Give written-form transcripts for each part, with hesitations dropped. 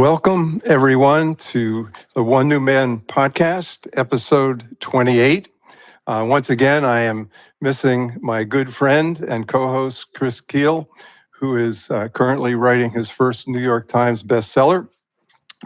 Welcome, everyone, to the One New Man podcast, episode 28. Once again, I am missing my good friend and co-host, Chris Keel, who is currently writing his first New York Times bestseller.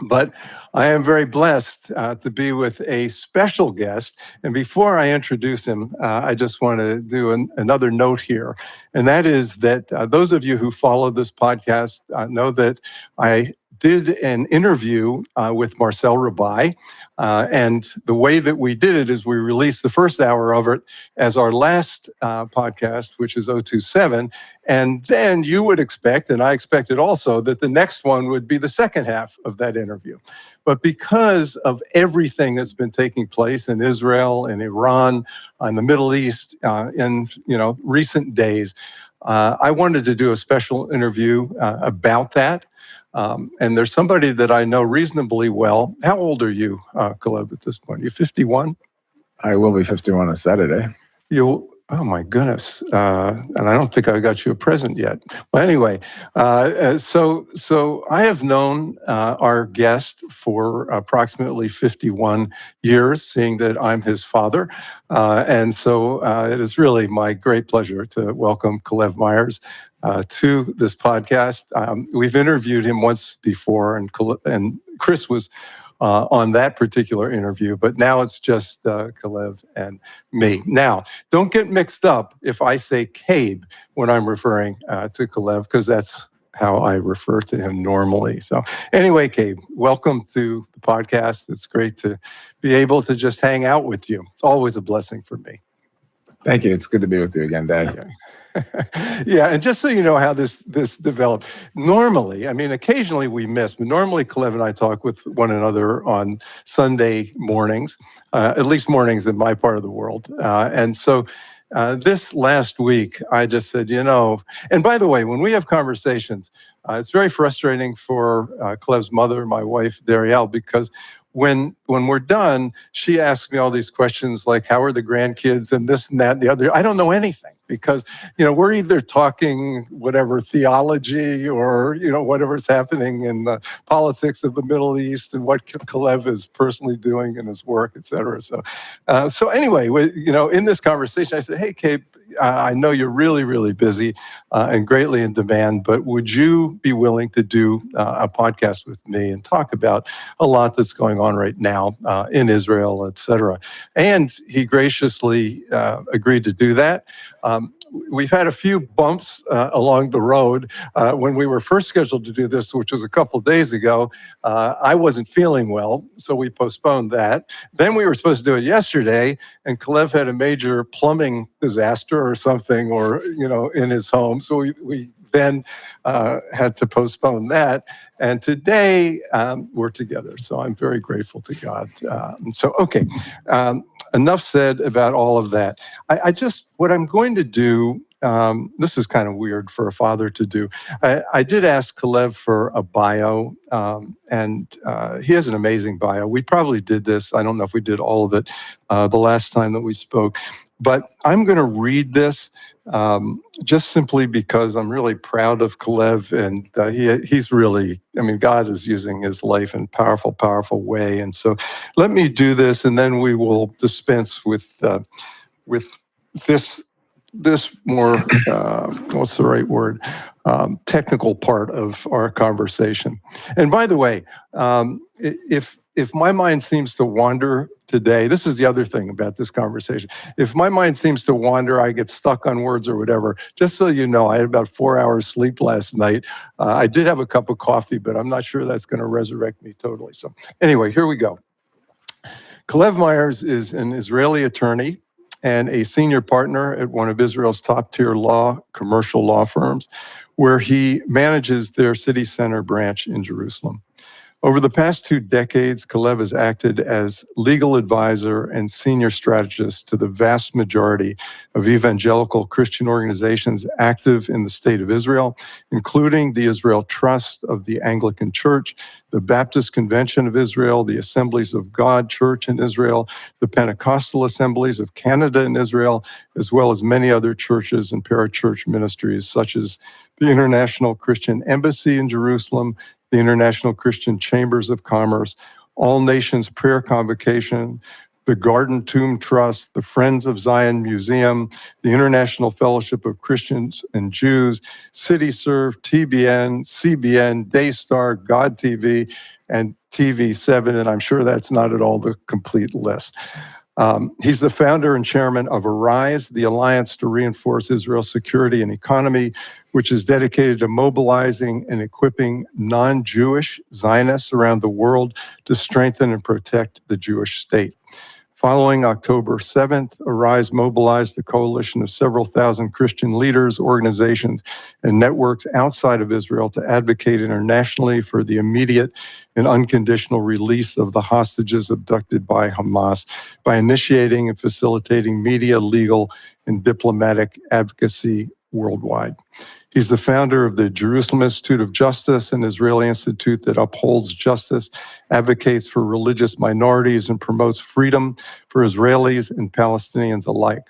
But I am very blessed to be with a special guest. And before I introduce him, I just want to do another note here. And that is that those of you who follow this podcast know that I did an interview with Marcel Rabai. And the way that we did it is we released the first hour of it as our last podcast, which is 027. And then you would expect, and I expected also, that the next one would be the second half of that interview. But because of everything that's been taking place in Israel and Iran, in the Middle East, in recent days, I wanted to do a special interview about that. And there's somebody that I know reasonably well. How old are you, Calev, at this point? You're 51? I will be 51 on Saturday. Oh my goodness. And I don't think I got you a present yet. Well, anyway, so I have known our guest for approximately 51 years, seeing that I'm his father. And so it is really my great pleasure to welcome Calev Myers to this podcast. We've interviewed him once before, and Chris was on that particular interview, but now it's just Calev and me. Now, don't get mixed up if I say Cabe when I'm referring to Calev, because that's how I refer to him normally. So anyway, Cabe, welcome to the podcast. It's great to be able to just hang out with you. It's always a blessing for me. Thank you. It's good to be with you again, Dad. Okay. Yeah, and just so you know how this developed, normally, I mean, occasionally we miss, but normally Calev and I talk with one another on Sunday mornings, at least mornings in my part of the world. And so this last week, I just said, and by the way, when we have conversations, it's very frustrating for Calev's mother, my wife, Darielle, because when we're done, she asks me all these questions like, how are the grandkids and this and that and the other. I don't know anything because, we're either talking whatever theology or, whatever's happening in the politics of the Middle East and what Calev is personally doing in his work, et cetera. So anyway, in this conversation, I said, hey, Cabe, I know you're really, really busy and greatly in demand, but would you be willing to do a podcast with me and talk about a lot that's going on right now in Israel, et cetera? And he graciously agreed to do that. We've had a few bumps along the road. When we were first scheduled to do this, which was a couple of days ago, I wasn't feeling well, so we postponed that. Then we were supposed to do it yesterday, and Calev had a major plumbing disaster or something, in his home. So we then had to postpone that. And today we're together. So I'm very grateful to God. Enough said about all of that. What I'm going to do, this is kind of weird for a father to do. I did ask Calev for a bio, and he has an amazing bio. We probably did this. I don't know if we did all of it the last time that we spoke, but I'm going to read this just simply because I'm really proud of Calev, and he's really, God is using his life in a powerful, powerful way. And so let me do this, and then we will dispense with this more, what's the right word, technical part of our conversation. And by the way, if my mind seems to wander today, this is the other thing about this conversation. If my mind seems to wander, I get stuck on words or whatever, just so you know, I had about 4 hours sleep last night. I did have a cup of coffee, but I'm not sure that's going to resurrect me totally. So anyway, here we go. Calev Myers is an Israeli attorney and a senior partner at one of Israel's top-tier commercial law firms, where he manages their city center branch in Jerusalem. Over the past 2 decades, Calev has acted as legal advisor and senior strategist to the vast majority of evangelical Christian organizations active in the state of Israel, including the Israel Trust of the Anglican Church, the Baptist Convention of Israel, the Assemblies of God Church in Israel, the Pentecostal Assemblies of Canada and Israel, as well as many other churches and parachurch ministries, such as the International Christian Embassy in Jerusalem, the International Christian Chambers of Commerce, All Nations Prayer Convocation, the Garden Tomb Trust, the Friends of Zion Museum, the International Fellowship of Christians and Jews, CityServe, TBN, CBN, Daystar, God TV, and TV7, and I'm sure that's not at all the complete list. He's the founder and chairman of Arise, the Alliance to Reinforce Israel's Security and Economy, which is dedicated to mobilizing and equipping non-Jewish Zionists around the world to strengthen and protect the Jewish state. Following October 7th, Arise mobilized a coalition of several thousand Christian leaders, organizations, and networks outside of Israel to advocate internationally for the immediate and unconditional release of the hostages abducted by Hamas by initiating and facilitating media, legal, and diplomatic advocacy worldwide. He's the founder of the Jerusalem Institute of Justice, an Israeli institute that upholds justice, advocates for religious minorities, and promotes freedom for Israelis and Palestinians alike.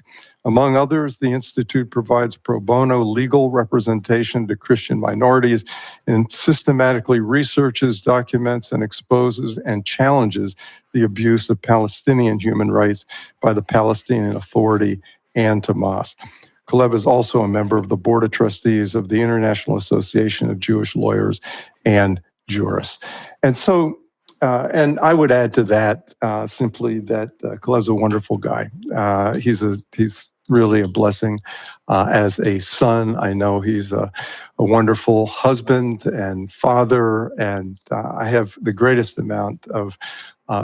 Among others, the institute provides pro bono legal representation to Christian minorities and systematically researches, documents, and exposes and challenges the abuse of Palestinian human rights by the Palestinian Authority and Hamas. Calev is also a member of the Board of Trustees of the International Association of Jewish Lawyers and Jurists. And so, and I would add to that simply that Calev's a wonderful guy. He's really a blessing as a son. I know he's a wonderful husband and father, and I have the greatest amount of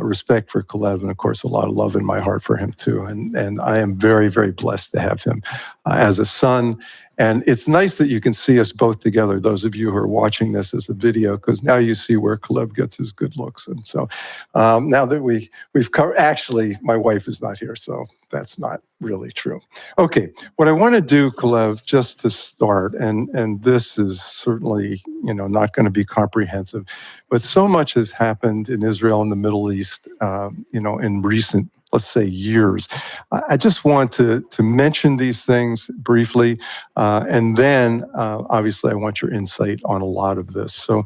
respect for Calev, and of course, a lot of love in my heart for him too. And I am very, very blessed to have him as a son. And it's nice that you can see us both together, those of you who are watching this as a video, because now you see where Calev gets his good looks. And so now that we've covered, actually, my wife is not here, so that's not really true. Okay, what I want to do, Calev, just to start, and this is certainly, not going to be comprehensive, but so much has happened in Israel and the Middle East, in recent, let's say, years. I just want to mention these things briefly, and then obviously I want your insight on a lot of this. So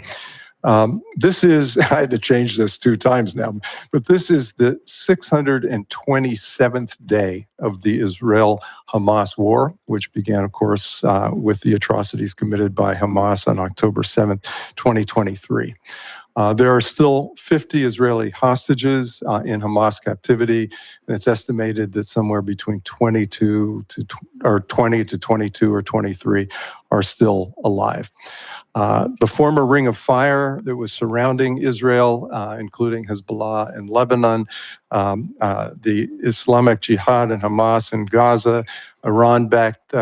this is, I had to change this 2 times now, but this is the 627th day of the Israel-Hamas War, which began, of course, with the atrocities committed by Hamas on October 7th, 2023. There are still 50 Israeli hostages in Hamas captivity, and it's estimated that somewhere between 20 to 22 or 23 are still alive. The former ring of fire that was surrounding Israel, including Hezbollah in Lebanon, the Islamic Jihad and Hamas in Gaza, Iran-backed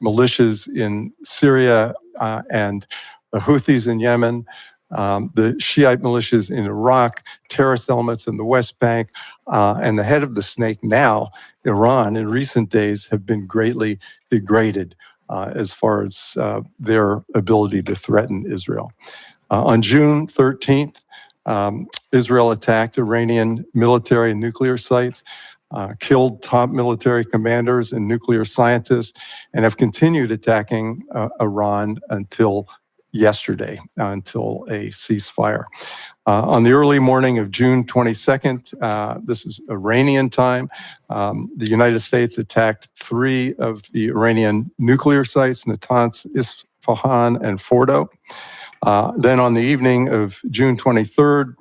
militias in Syria, and the Houthis in Yemen, the Shiite militias in Iraq, terrorist elements in the West Bank, and the head of the snake now, Iran, in recent days have been greatly degraded as far as their ability to threaten Israel. On June 13th, Israel attacked Iranian military and nuclear sites, killed top military commanders and nuclear scientists, and have continued attacking Iran until yesterday, until a ceasefire. On the early morning of June 22nd, this is Iranian time, the United States attacked 3 of the Iranian nuclear sites, Natanz, Isfahan, and Fordo. Then on the evening of June 23rd,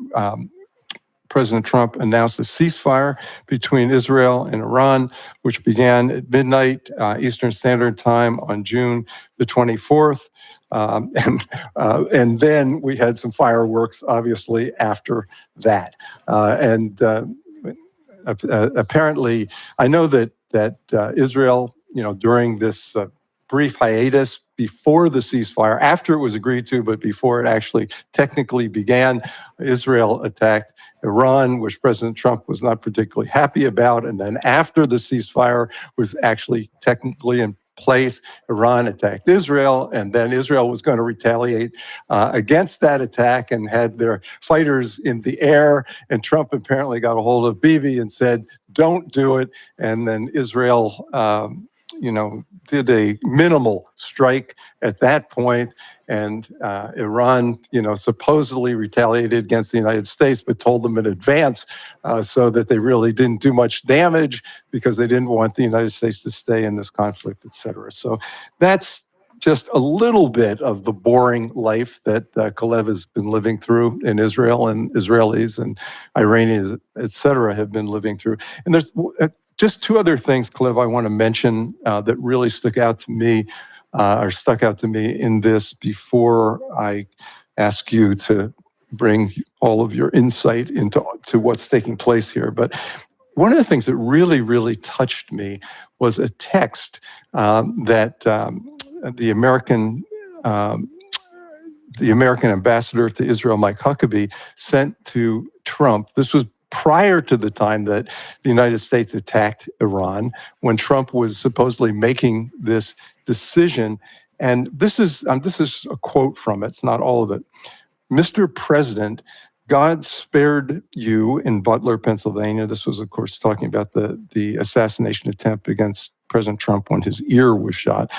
President Trump announced a ceasefire between Israel and Iran, which began at midnight Eastern Standard Time on June the 24th. And then we had some fireworks, obviously, after that. Apparently, I know that Israel, during this brief hiatus before the ceasefire, after it was agreed to, but before it actually technically began, Israel attacked Iran, which President Trump was not particularly happy about. And then after the ceasefire was actually technically in place, Iran attacked Israel, and then Israel was going to retaliate against that attack and had their fighters in the air, and Trump apparently got a hold of Bibi and said, don't do it. And then Israel, did a minimal strike at that point, and Iran, supposedly retaliated against the United States, but told them in advance so that they really didn't do much damage because they didn't want the United States to stay in this conflict, et cetera. So that's just a little bit of the boring life that Calev has been living through in Israel, and Israelis and Iranians, et cetera, have been living through. And there's just two other things, Calev, I want to mention that really stuck out to me in this before I ask you to bring all of your insight into what's taking place here. But one of the things that really, really touched me was a text that the American ambassador to Israel, Mike Huckabee, sent to Trump. This was prior to the time that the United States attacked Iran, when Trump was supposedly making this decision. And this is a quote from it. It's not all of it. "Mr. President, God spared you in Butler, Pennsylvania." This was, of course, talking about the assassination attempt against President Trump when his ear was shot,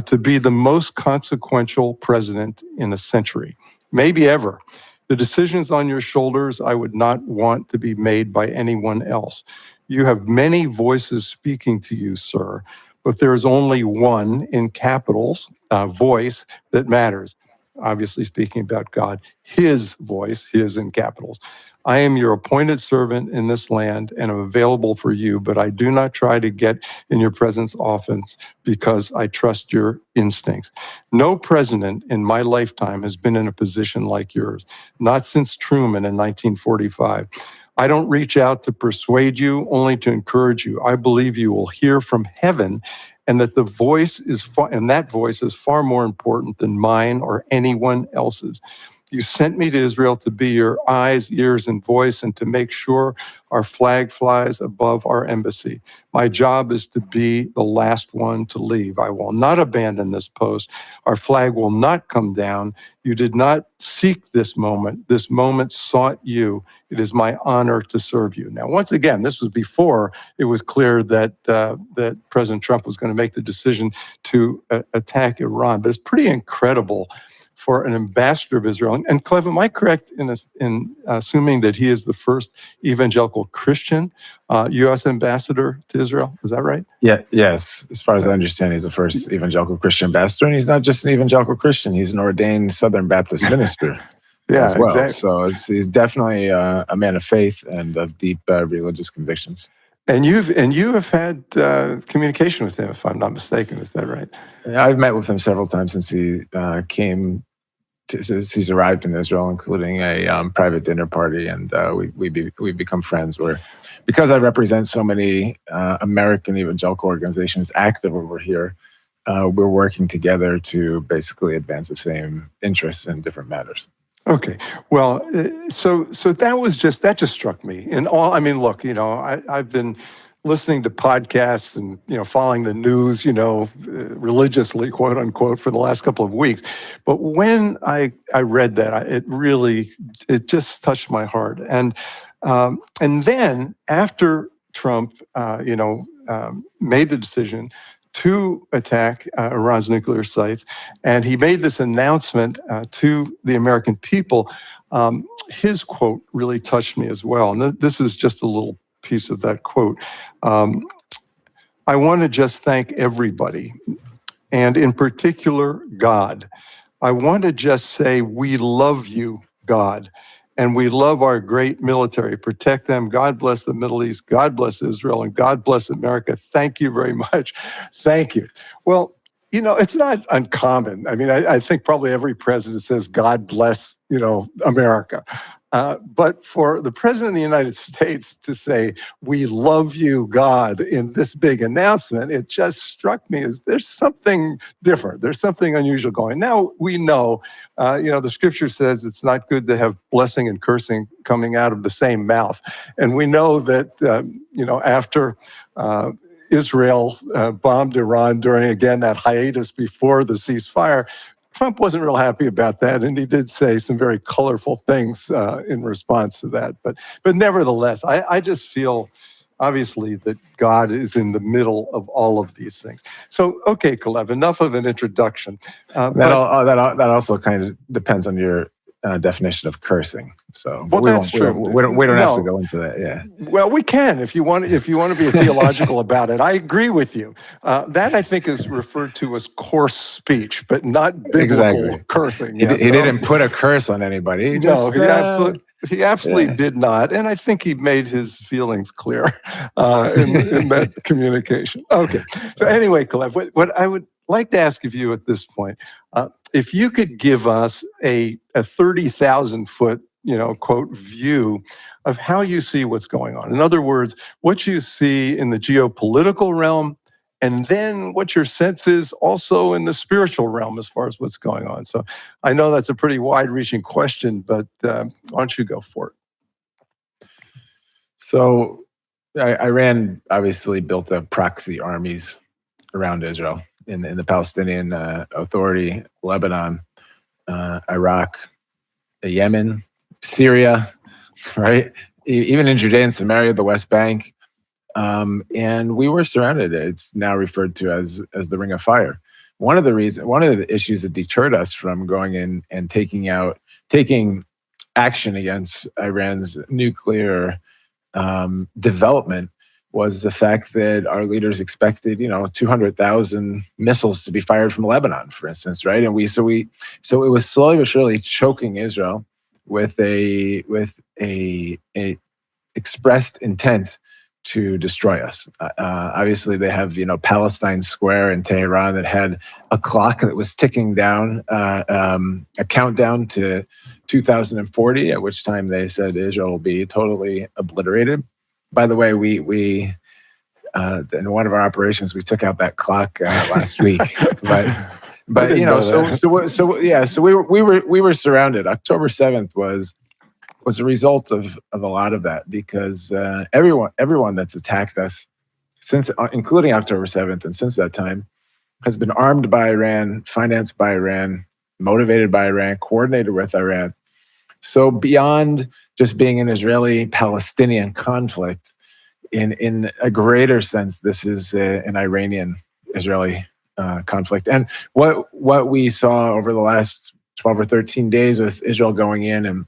"to be the most consequential president in a century, maybe ever. The decisions on your shoulders I would not want to be made by anyone else. You have many voices speaking to you, sir, but there is only one, in capitals, voice that matters." Obviously speaking about God, his voice, his in capitals. "I am your appointed servant in this land and am available for you, but I do not try to get in your presence often because I trust your instincts. No president in my lifetime has been in a position like yours, not since Truman in 1945. I don't reach out to persuade you, only to encourage you. I believe you will hear from heaven, and that that voice is far more important than mine or anyone else's. You sent me to Israel to be your eyes, ears, and voice, and to make sure our flag flies above our embassy. My job is to be the last one to leave. I will not abandon this post. Our flag will not come down. You did not seek this moment. This moment sought you. It is my honor to serve you." Now, once again, this was before it was clear that President Trump was going to make the decision to attack Iran. But it's pretty incredible for an ambassador of Israel. And Calev, am I correct in assuming that he is the first evangelical Christian U.S. ambassador to Israel? Is that right? Yeah, yes. As far as I understand, he's the first evangelical Christian ambassador, and he's not just an evangelical Christian; he's an ordained Southern Baptist minister as well. Exactly. So he's definitely a man of faith and of deep religious convictions. And you have had communication with him, if I'm not mistaken. Is that right? I've met with him several times since he since he's arrived in Israel, including a private dinner party, and we've become friends. Because I represent so many American evangelical organizations active over here, we're working together to basically advance the same interests in different matters. Okay. Well, so that just struck me. I mean, look, I've been listening to podcasts and, following the news, religiously, quote unquote, for the last couple of weeks. But when I read that, it just touched my heart. And then after Trump, made the decision to attack Iran's nuclear sites, and he made this announcement to the American people, his quote really touched me as well. And this is just a little piece of that quote. "I want to just thank everybody, and in particular, God. I want to just say, we love you, God. And we love our great military. Protect them. God bless the Middle East. God bless Israel. And God bless America. Thank you very much. Thank you." Well, it's not uncommon. I mean, I think probably every president says, "God bless, America." But for the president of the United States to say, "We love you, God," in this big announcement, it just struck me as there's something different. There's something unusual going. Now, we know, the scripture says it's not good to have blessing and cursing coming out of the same mouth. And we know that, after Israel bombed Iran during, again, that hiatus before the ceasefire, Trump wasn't real happy about that, and he did say some very colorful things in response to that. But nevertheless, I just feel obviously that God is in the middle of all of these things. So, okay, Calev, enough of an introduction. That also kind of depends on your definition of cursing. So, but Well, that's true. We don't have to No. go into that. Yeah. Well, we can if you want. If you want to be theological about it, I agree with you. That I think is referred to as coarse speech, but not biblical Exactly. cursing. He didn't put a curse on anybody. He No, just, he absolutely did not, and I think he made his feelings clear in that communication. Okay, so anyway, Calev, what I would like to ask of you at this point, if you could give us a 30,000-foot, quote, view of how you see what's going on. In other words, what you see in the geopolitical realm, and then what your sense is also in the spiritual realm as far as what's going on. So I know that's a pretty wide-reaching question, but why don't you go for it? So Iran obviously built up proxy armies around Israel in the Palestinian Authority, Lebanon, Iraq, Yemen, Syria, right? Even in Judea and Samaria, the West Bank. And we were surrounded. It's now referred to as the Ring of Fire. One of the issues that deterred us from going in and taking action against Iran's nuclear development was the fact that our leaders expected, 200,000 missiles to be fired from Lebanon, for instance, right? And so it was slowly but surely choking Israel with a expressed intent to destroy us. Obviously, they have Palestine Square in Tehran that had a clock that was ticking down, a countdown to 2040, at which time they said Israel will be totally obliterated. By the way, we in one of our operations we took out that clock last week, but we were surrounded. October 7th was a result of a lot of that, because everyone that's attacked us since, including October 7th, and since that time, has been armed by Iran, financed by Iran, motivated by Iran, coordinated with Iran. So beyond just being an Israeli-Palestinian conflict, in a greater sense, this is an Iranian-Israeli conflict. And what we saw over the last 12 or 13 days with Israel going in and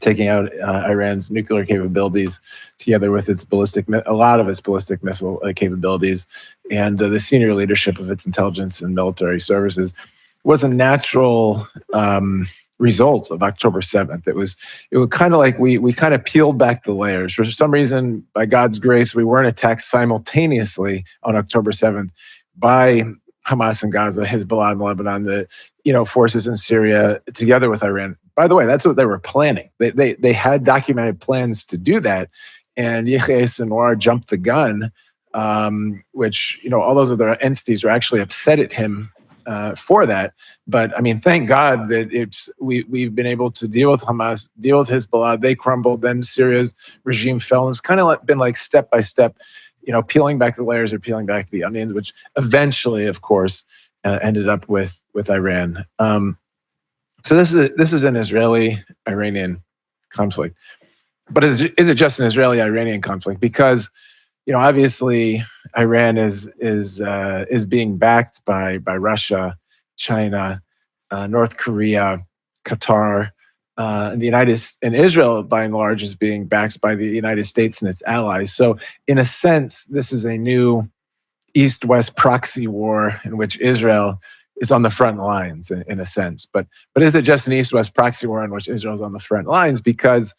taking out Iran's nuclear capabilities, together with a lot of its ballistic missile capabilities, and the senior leadership of its intelligence and military services, was a natural result of October 7th. It was kind of like we kind of peeled back the layers. For some reason, by God's grace, we weren't attacked simultaneously on October 7th by Hamas in Gaza, Hezbollah in Lebanon, the forces in Syria, together with Iran. By the way, that's what they were planning. They had documented plans to do that, and Yahya Sinwar jumped the gun, which all those other entities were actually upset at him for that. But I mean, thank God that we've been able to deal with Hamas, deal with Hezbollah. They crumbled, then Syria's regime fell. And it's kind of been like step by step, peeling back the layers or peeling back the onions, which eventually, of course, ended up with Iran. So this is an Israeli-Iranian conflict. But is it just an Israeli-Iranian conflict? Because obviously Iran is being backed by Russia, China, North Korea, Qatar, and Israel, by and large, is being backed by the United States and its allies. So in a sense, this is a new East-West proxy war in which Israel is on the front lines, in a sense. But is it just an East-West proxy war in which Israel is on the front lines? Because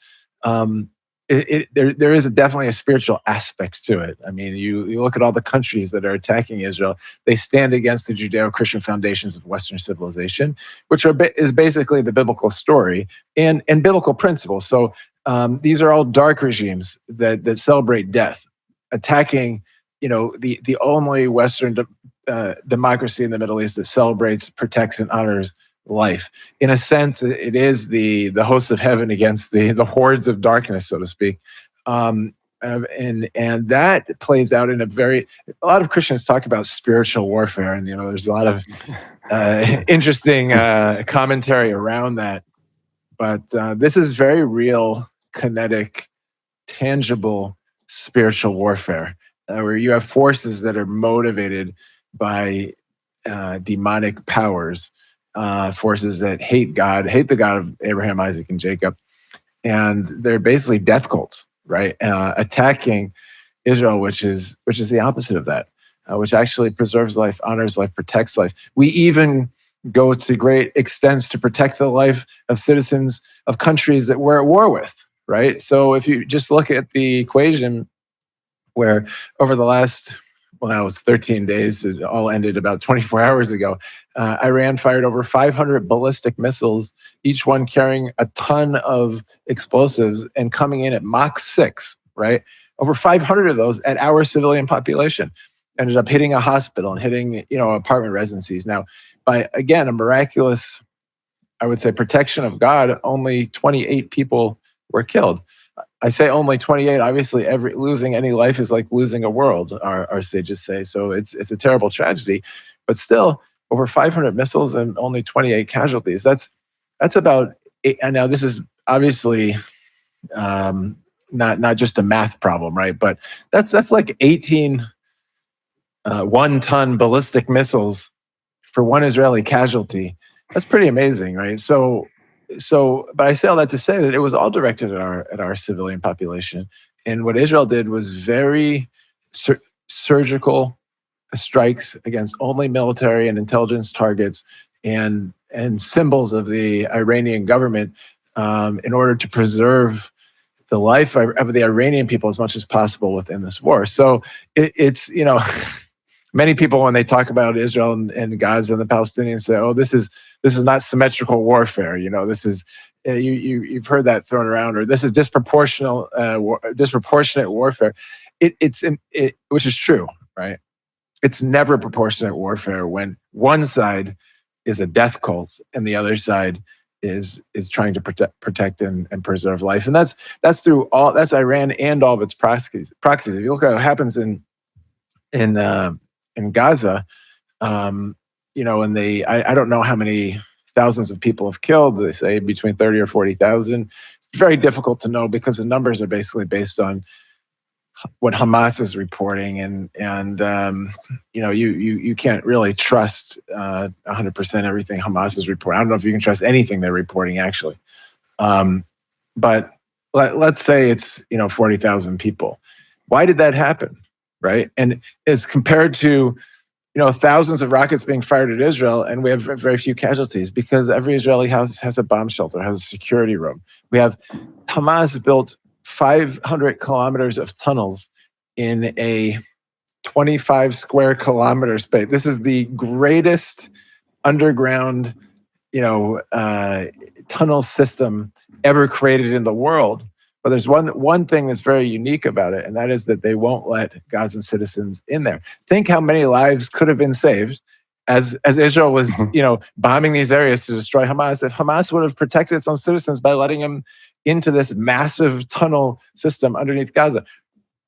there is definitely a spiritual aspect to it. I mean, you look at all the countries that are attacking Israel; they stand against the Judeo-Christian foundations of Western civilization, which is basically the biblical story and biblical principles. So these are all dark regimes that celebrate death, attacking the only Western democracy in the Middle East that celebrates, protects, and honors life. In a sense, it is the hosts of heaven against the hordes of darkness, so to speak. And that plays out in a lot of Christians talk about spiritual warfare, and there's a lot of interesting commentary around that. But this is very real, kinetic, tangible spiritual warfare, where you have forces that are motivated by demonic powers, forces that hate God, hate the God of Abraham, Isaac, and Jacob, and they're basically death cults, right? Attacking Israel, which is the opposite of that, which actually preserves life, honors life, protects life. We even go to great extents to protect the life of citizens of countries that we're at war with, right? So if you just look at the equation where over the last, well, now it's 13 days, it all ended about 24 hours ago, Iran fired over 500 ballistic missiles, each one carrying a ton of explosives and coming in at Mach 6, right? Over 500 of those at our civilian population. Ended up hitting a hospital and hitting, apartment residencies. Now, by, again, a miraculous, I would say, protection of God, only 28 people were killed. I say only 28. Obviously, losing any life is like losing a world, our sages say. So it's a terrible tragedy. But still, over 500 missiles and only 28 casualties. That's about, and now this is obviously not just a math problem, right? But that's like 18 one-ton ballistic missiles for one Israeli casualty. That's pretty amazing, right? So, but I say all that to say that it was all directed at our civilian population, and what Israel did was very surgical strikes against only military and intelligence targets and symbols of the Iranian government in order to preserve the life of the Iranian people as much as possible within this war. So it's many people, when they talk about Israel and Gaza and the Palestinians, say, "Oh, this is not symmetrical warfare." This is you've heard that thrown around, or this is disproportionate warfare. Which is true, right? It's never proportionate warfare when one side is a death cult and the other side is trying to protect and preserve life, and that's Iran and all of its proxies. If you look at what happens in Gaza, and I don't know how many thousands of people have killed. They say between 30 or 40,000. It's very difficult to know because the numbers are basically based on what Hamas is reporting, and you can't really trust 100% everything Hamas is reporting. I don't know if you can trust anything they're reporting actually, but let's say it's 40,000 people. Why did that happen, right? And as compared to thousands of rockets being fired at Israel, and we have very few casualties because every Israeli house has a bomb shelter, has a security room. We have Hamas built 500 kilometers of tunnels in a 25 square kilometer space. This is the greatest underground, tunnel system ever created in the world. But there's one thing that's very unique about it, and that is that they won't let Gazan citizens in there. Think how many lives could have been saved as Israel was, bombing these areas to destroy Hamas. If Hamas would have protected its own citizens by letting them into this massive tunnel system underneath Gaza,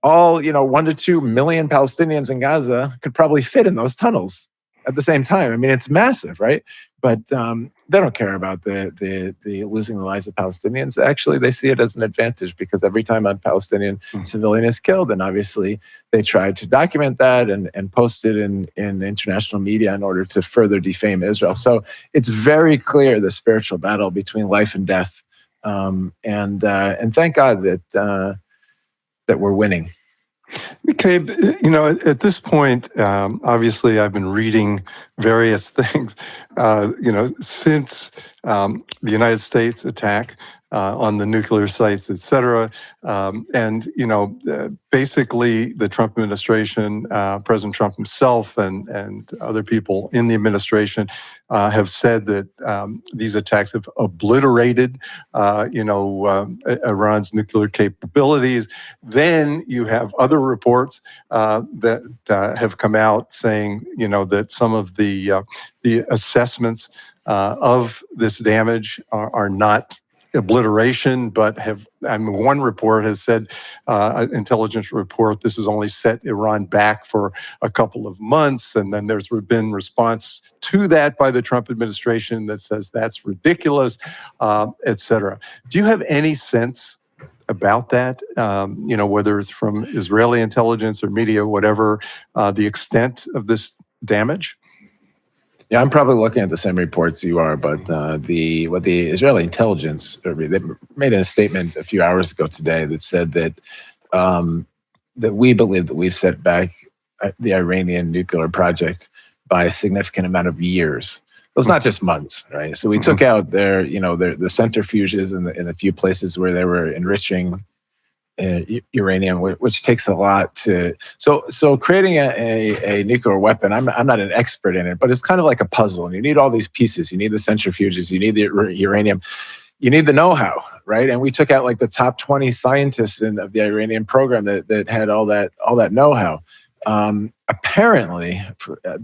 all 1 to 2 million Palestinians in Gaza could probably fit in those tunnels at the same time. I mean, it's massive, right? But they don't care about the losing the lives of Palestinians. Actually, they see it as an advantage because every time a Palestinian civilian is killed, and obviously they try to document that and post it in international media in order to further defame Israel. So it's very clear the spiritual battle between life and death, and thank God that we're winning. Okay, at this point, obviously, I've been reading various things, since the United States attack on the nuclear sites, et cetera. Basically, the Trump administration, President Trump himself, and other people in the administration have said that these attacks have obliterated, Iran's nuclear capabilities. Then you have other reports that have come out saying, that some of the assessments of this damage are not obliteration, but one report has said, intelligence report, this has only set Iran back for a couple of months. And then there's been response to that by the Trump administration that says that's ridiculous, et cetera. Do you have any sense about that? Whether it's from Israeli intelligence or media, whatever, the extent of this damage? Yeah, I'm probably looking at the same reports you are, but what the Israeli intelligence they made a statement a few hours ago today that said that that we believe that we've set back the Iranian nuclear project by a significant amount of years. It was not just months, right? So we took out the centrifuges in the few places where they were enriching uranium, which takes a lot to. So creating a nuclear weapon, I'm not an expert in it, but it's kind of like a puzzle, and you need all these pieces. You need the centrifuges, you need the uranium, you need the know-how, right? And we took out like the top 20 scientists of the Iranian program that had all that know-how. Apparently,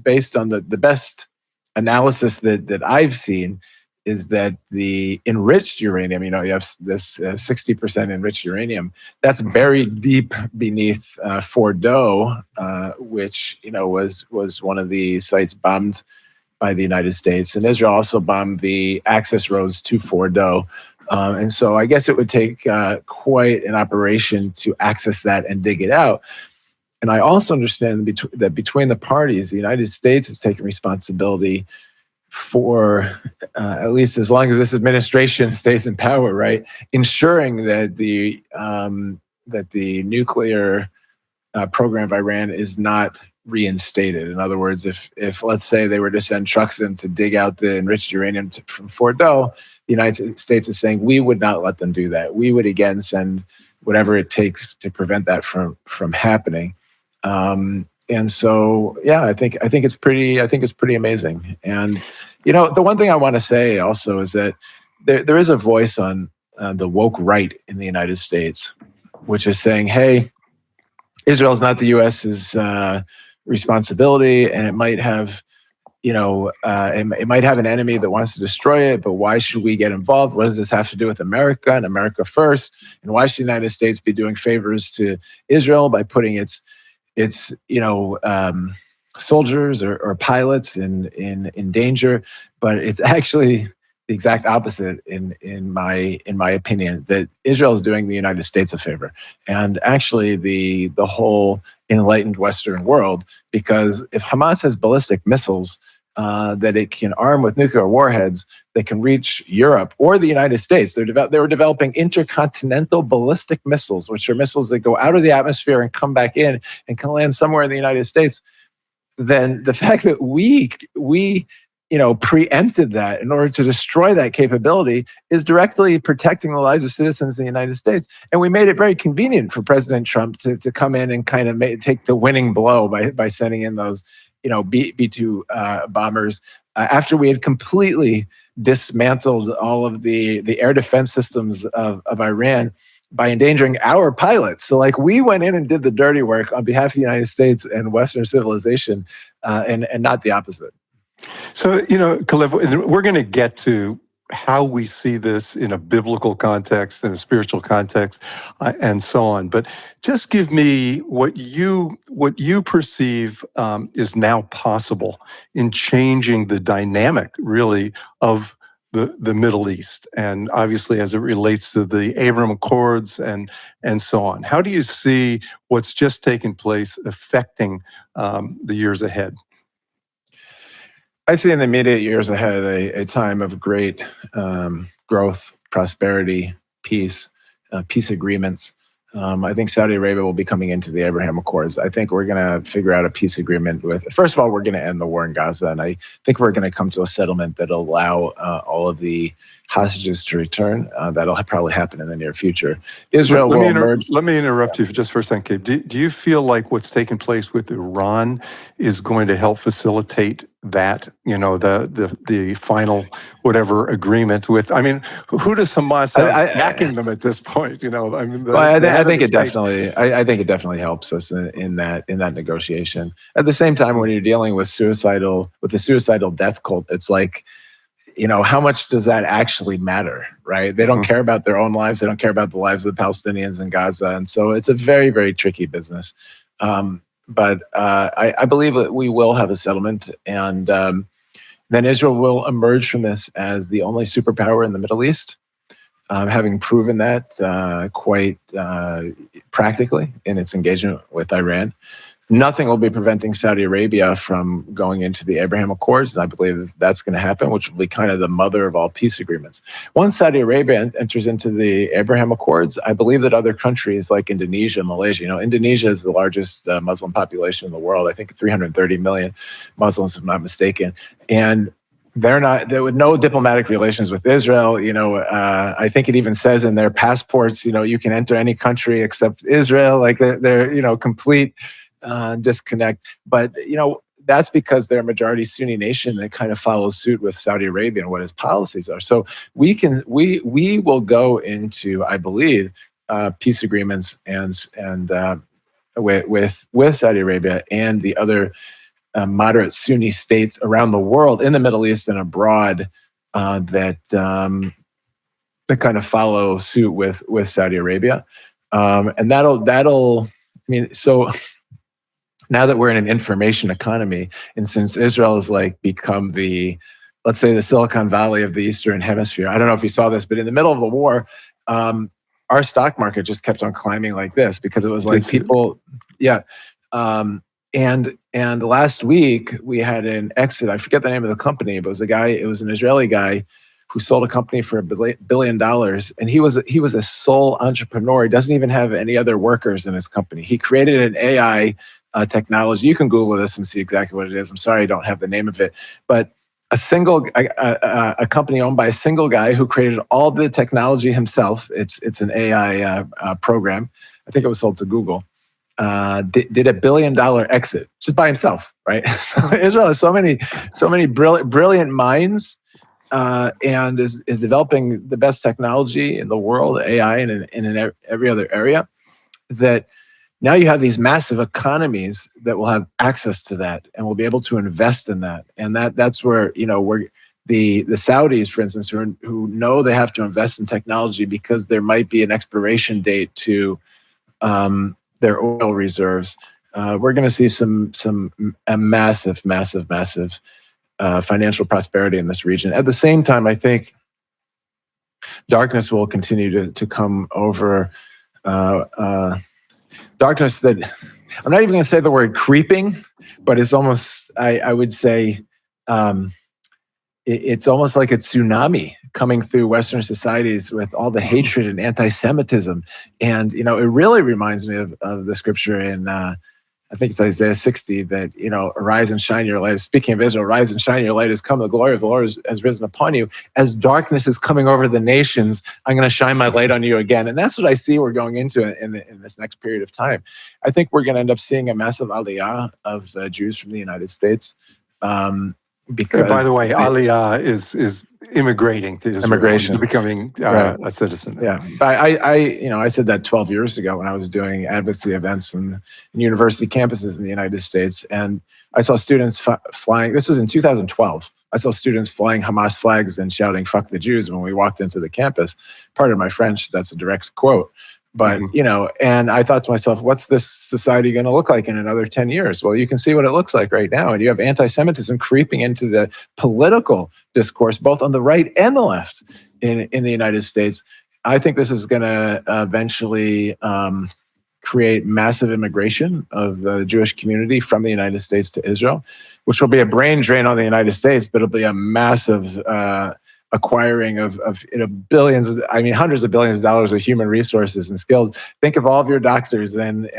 based on the best analysis that I've seen, is that the enriched uranium, you have this 60% enriched uranium, that's buried deep beneath Fordow, which was one of the sites bombed by the United States, and Israel also bombed the access roads to Fordow. And so I guess it would take quite an operation to access that and dig it out. And I also understand that between the parties, the United States has taken responsibility for, at least as long as this administration stays in power, right, ensuring that the nuclear program of Iran is not reinstated. In other words, if let's say they were to send trucks in to dig out the enriched uranium from Fordow, the United States is saying we would not let them do that. We would again send whatever it takes to prevent that from happening. And so, yeah, I think it's pretty amazing. And the one thing I want to say also is that there is a voice on the woke right in the United States, which is saying, hey, Israel is not the U.S.'s responsibility, and it might have, it might have an enemy that wants to destroy it, but why should we get involved? What does this have to do with America and America first? And why should the United States be doing favors to Israel by putting its soldiers or pilots in danger? But it's actually the exact opposite in my opinion, that Israel is doing the United States a favor, and actually the whole enlightened Western world, because if Hamas has ballistic missiles that it can arm with nuclear warheads that can reach Europe or the United States, they were developing intercontinental ballistic missiles, which are missiles that go out of the atmosphere and come back in and can land somewhere in the United States. Then the fact that we preempted that in order to destroy that capability is directly protecting the lives of citizens in the United States. And we made it very convenient for President Trump to come in and kind of take the winning blow by sending in those, B-2 bombers after we had completely dismantled all of the air defense systems of Iran by endangering our pilots. So we went in and did the dirty work on behalf of the United States and Western civilization, and not the opposite. So, Calev, we're going to get to how we see this in a biblical context, in a spiritual context, and so on. But just give me what you perceive is now possible in changing the dynamic, really, of the Middle East, and obviously as it relates to the Abraham Accords and so on. How do you see what's just taken place affecting the years ahead? I see in the immediate years ahead a time of great growth, prosperity, peace agreements. I think Saudi Arabia will be coming into the Abraham Accords. I think we're going to figure out a peace agreement first of all, we're going to end the war in Gaza. And I think we're going to come to a settlement that'll allow all of the hostages to return. That'll probably happen in the near future. Israel will emerge. Let me interrupt you just for a second, Gabe. Do you feel like what's taking place with Iran is going to help facilitate that, the final whatever agreement with? I mean, who does Hamas have backing them at this point? I think it definitely helps us in that negotiation. At the same time, when you're dealing with the suicidal death cult, it's like, how much does that actually matter, right? They don't care about their own lives. They don't care about the lives of the Palestinians in Gaza. And so it's a very, very tricky business. But I believe that we will have a settlement, and then Israel will emerge from this as the only superpower in the Middle East. having proven that quite practically in its engagement with Iran. Nothing will be preventing Saudi Arabia from going into the Abraham Accords, and I believe that's going to happen, which will be kind of the mother of all peace agreements. Once Saudi Arabia enters into the Abraham Accords, I believe that other countries like Indonesia, Malaysia, Indonesia is the largest Muslim population in the world. I think 330 million Muslims, if I'm not mistaken, and there with no diplomatic relations with Israel. I think it even says in their passports, you can enter any country except Israel. Like they're complete disconnect. But that's because they're a majority Sunni nation that kind of follows suit with Saudi Arabia and what its policies are. So we will go into, I believe, peace agreements and with Saudi Arabia and the other moderate Sunni states around the world, in the Middle East and abroad, that kind of follow suit with Saudi Arabia, and that'll. So now that we're in an information economy, and since Israel has become let's say the Silicon Valley of the Eastern Hemisphere. I don't know if you saw this, but in the middle of the war, our stock market just kept on climbing like this because it was like people, yeah. And last week we had an exit. I forget the name of the company, but it was an Israeli guy who sold a company for $1 billion, and he was a sole entrepreneur. He doesn't even have any other workers in his company. He created an AI technology. You can Google this and see exactly what it is. I'm sorry I don't have the name of it, but a company owned by a single guy who created all the technology himself. It's an AI program. I think it was sold to Google. Did $1 billion exit just by himself, right? So Israel has so many brilliant minds, and is developing the best technology in the world, AI, and in every other area. That now you have these massive economies that will have access to that and will be able to invest in that, and that's where the Saudis, for instance, who know they have to invest in technology because there might be an expiration date to their oil reserves. We're going to see a massive financial prosperity in this region. At the same time, I think darkness will continue to come over. Darkness that I'm not even going to say the word creeping, but it's almost, I would say, it's almost like a tsunami coming through Western societies with all the hatred and anti-Semitism. And, it really reminds me of the scripture in, I think it's Isaiah 60, that, arise and shine your light. Speaking of Israel, rise and shine your light has come. The glory of the Lord has risen upon you. As darkness is coming over the nations, I'm going to shine my light on you again. And that's what I see we're going into in this next period of time. I think we're going to end up seeing a massive aliyah of Jews from the United States. Because, by the way, aliyah is immigrating to Israel, immigration, becoming right. a citizen. Yeah, but I said that 12 years ago when I was doing advocacy events in university campuses in the United States, and I saw students flying. This was in 2012. I saw students flying Hamas flags and shouting "fuck the Jews" when we walked into the campus. Pardon my French, that's a direct quote. But, and I thought to myself, what's this society going to look like in another 10 years? Well, you can see what it looks like right now. And you have anti-Semitism creeping into the political discourse, both on the right and the left in the United States. I think this is going to eventually create massive immigration of the Jewish community from the United States to Israel, which will be a brain drain on the United States, but it'll be a massive acquiring of billions, hundreds of billions of dollars of human resources and skills. Think of all of your doctors and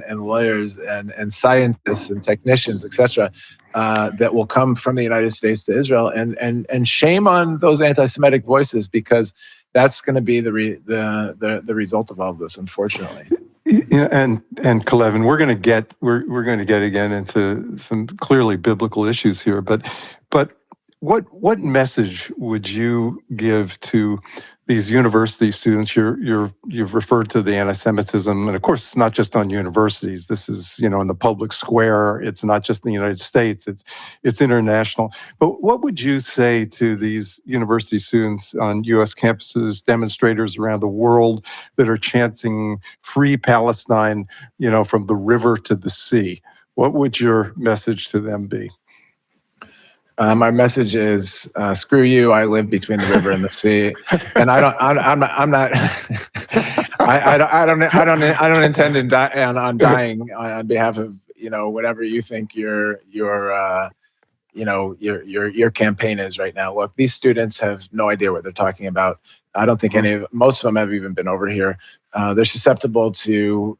lawyers and scientists and technicians, etc., that will come from the United States to Israel. And shame on those anti-Semitic voices, because that's going to be the result of all of this, unfortunately. And Calev, and we're going to get again into some clearly biblical issues here, but what message would you give to these university students? You've referred to the anti-Semitism, and of course, it's not just on universities. This is in the public square. It's not just in the United States. It's international. But what would you say to these university students on U.S. campuses, demonstrators around the world that are chanting "Free Palestine," from the river to the sea? What would your message to them be? My message is, screw you. I live between the river and the sea, and I'm not. I don't intend on dying on behalf of whatever you think your campaign is right now. Look, these students have no idea what they're talking about. I don't think most of them have even been over here. They're susceptible to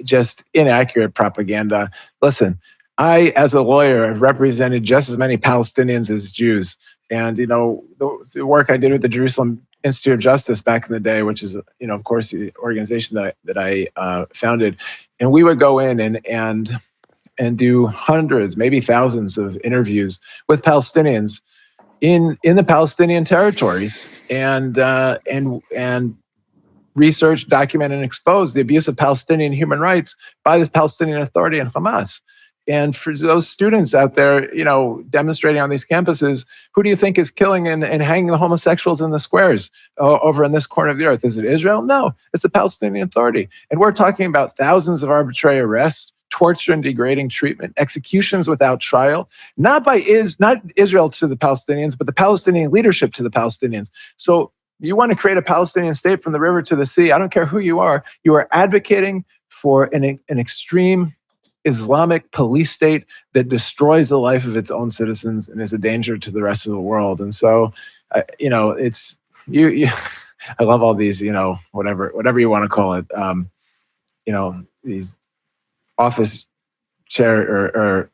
just inaccurate propaganda. Listen, I, as a lawyer, have represented just as many Palestinians as Jews. And, the work I did with the Jerusalem Institute of Justice back in the day, which is, of course, the organization that I founded. And we would go in and do hundreds, maybe thousands of interviews with Palestinians in the Palestinian territories and research, document, and expose the abuse of Palestinian human rights by this Palestinian Authority and Hamas. And for those students out there, demonstrating on these campuses, who do you think is killing and hanging the homosexuals in the squares over in this corner of the earth? Is it Israel? No, it's the Palestinian Authority. And we're talking about thousands of arbitrary arrests, torture and degrading treatment, executions without trial, not Israel to the Palestinians, but the Palestinian leadership to the Palestinians. So you want to create a Palestinian state from the river to the sea. I don't care who you are advocating for an extreme Islamic police state that destroys the life of its own citizens and is a danger to the rest of the world. And so, it's you. I love all these, whatever you want to call it. These office chair or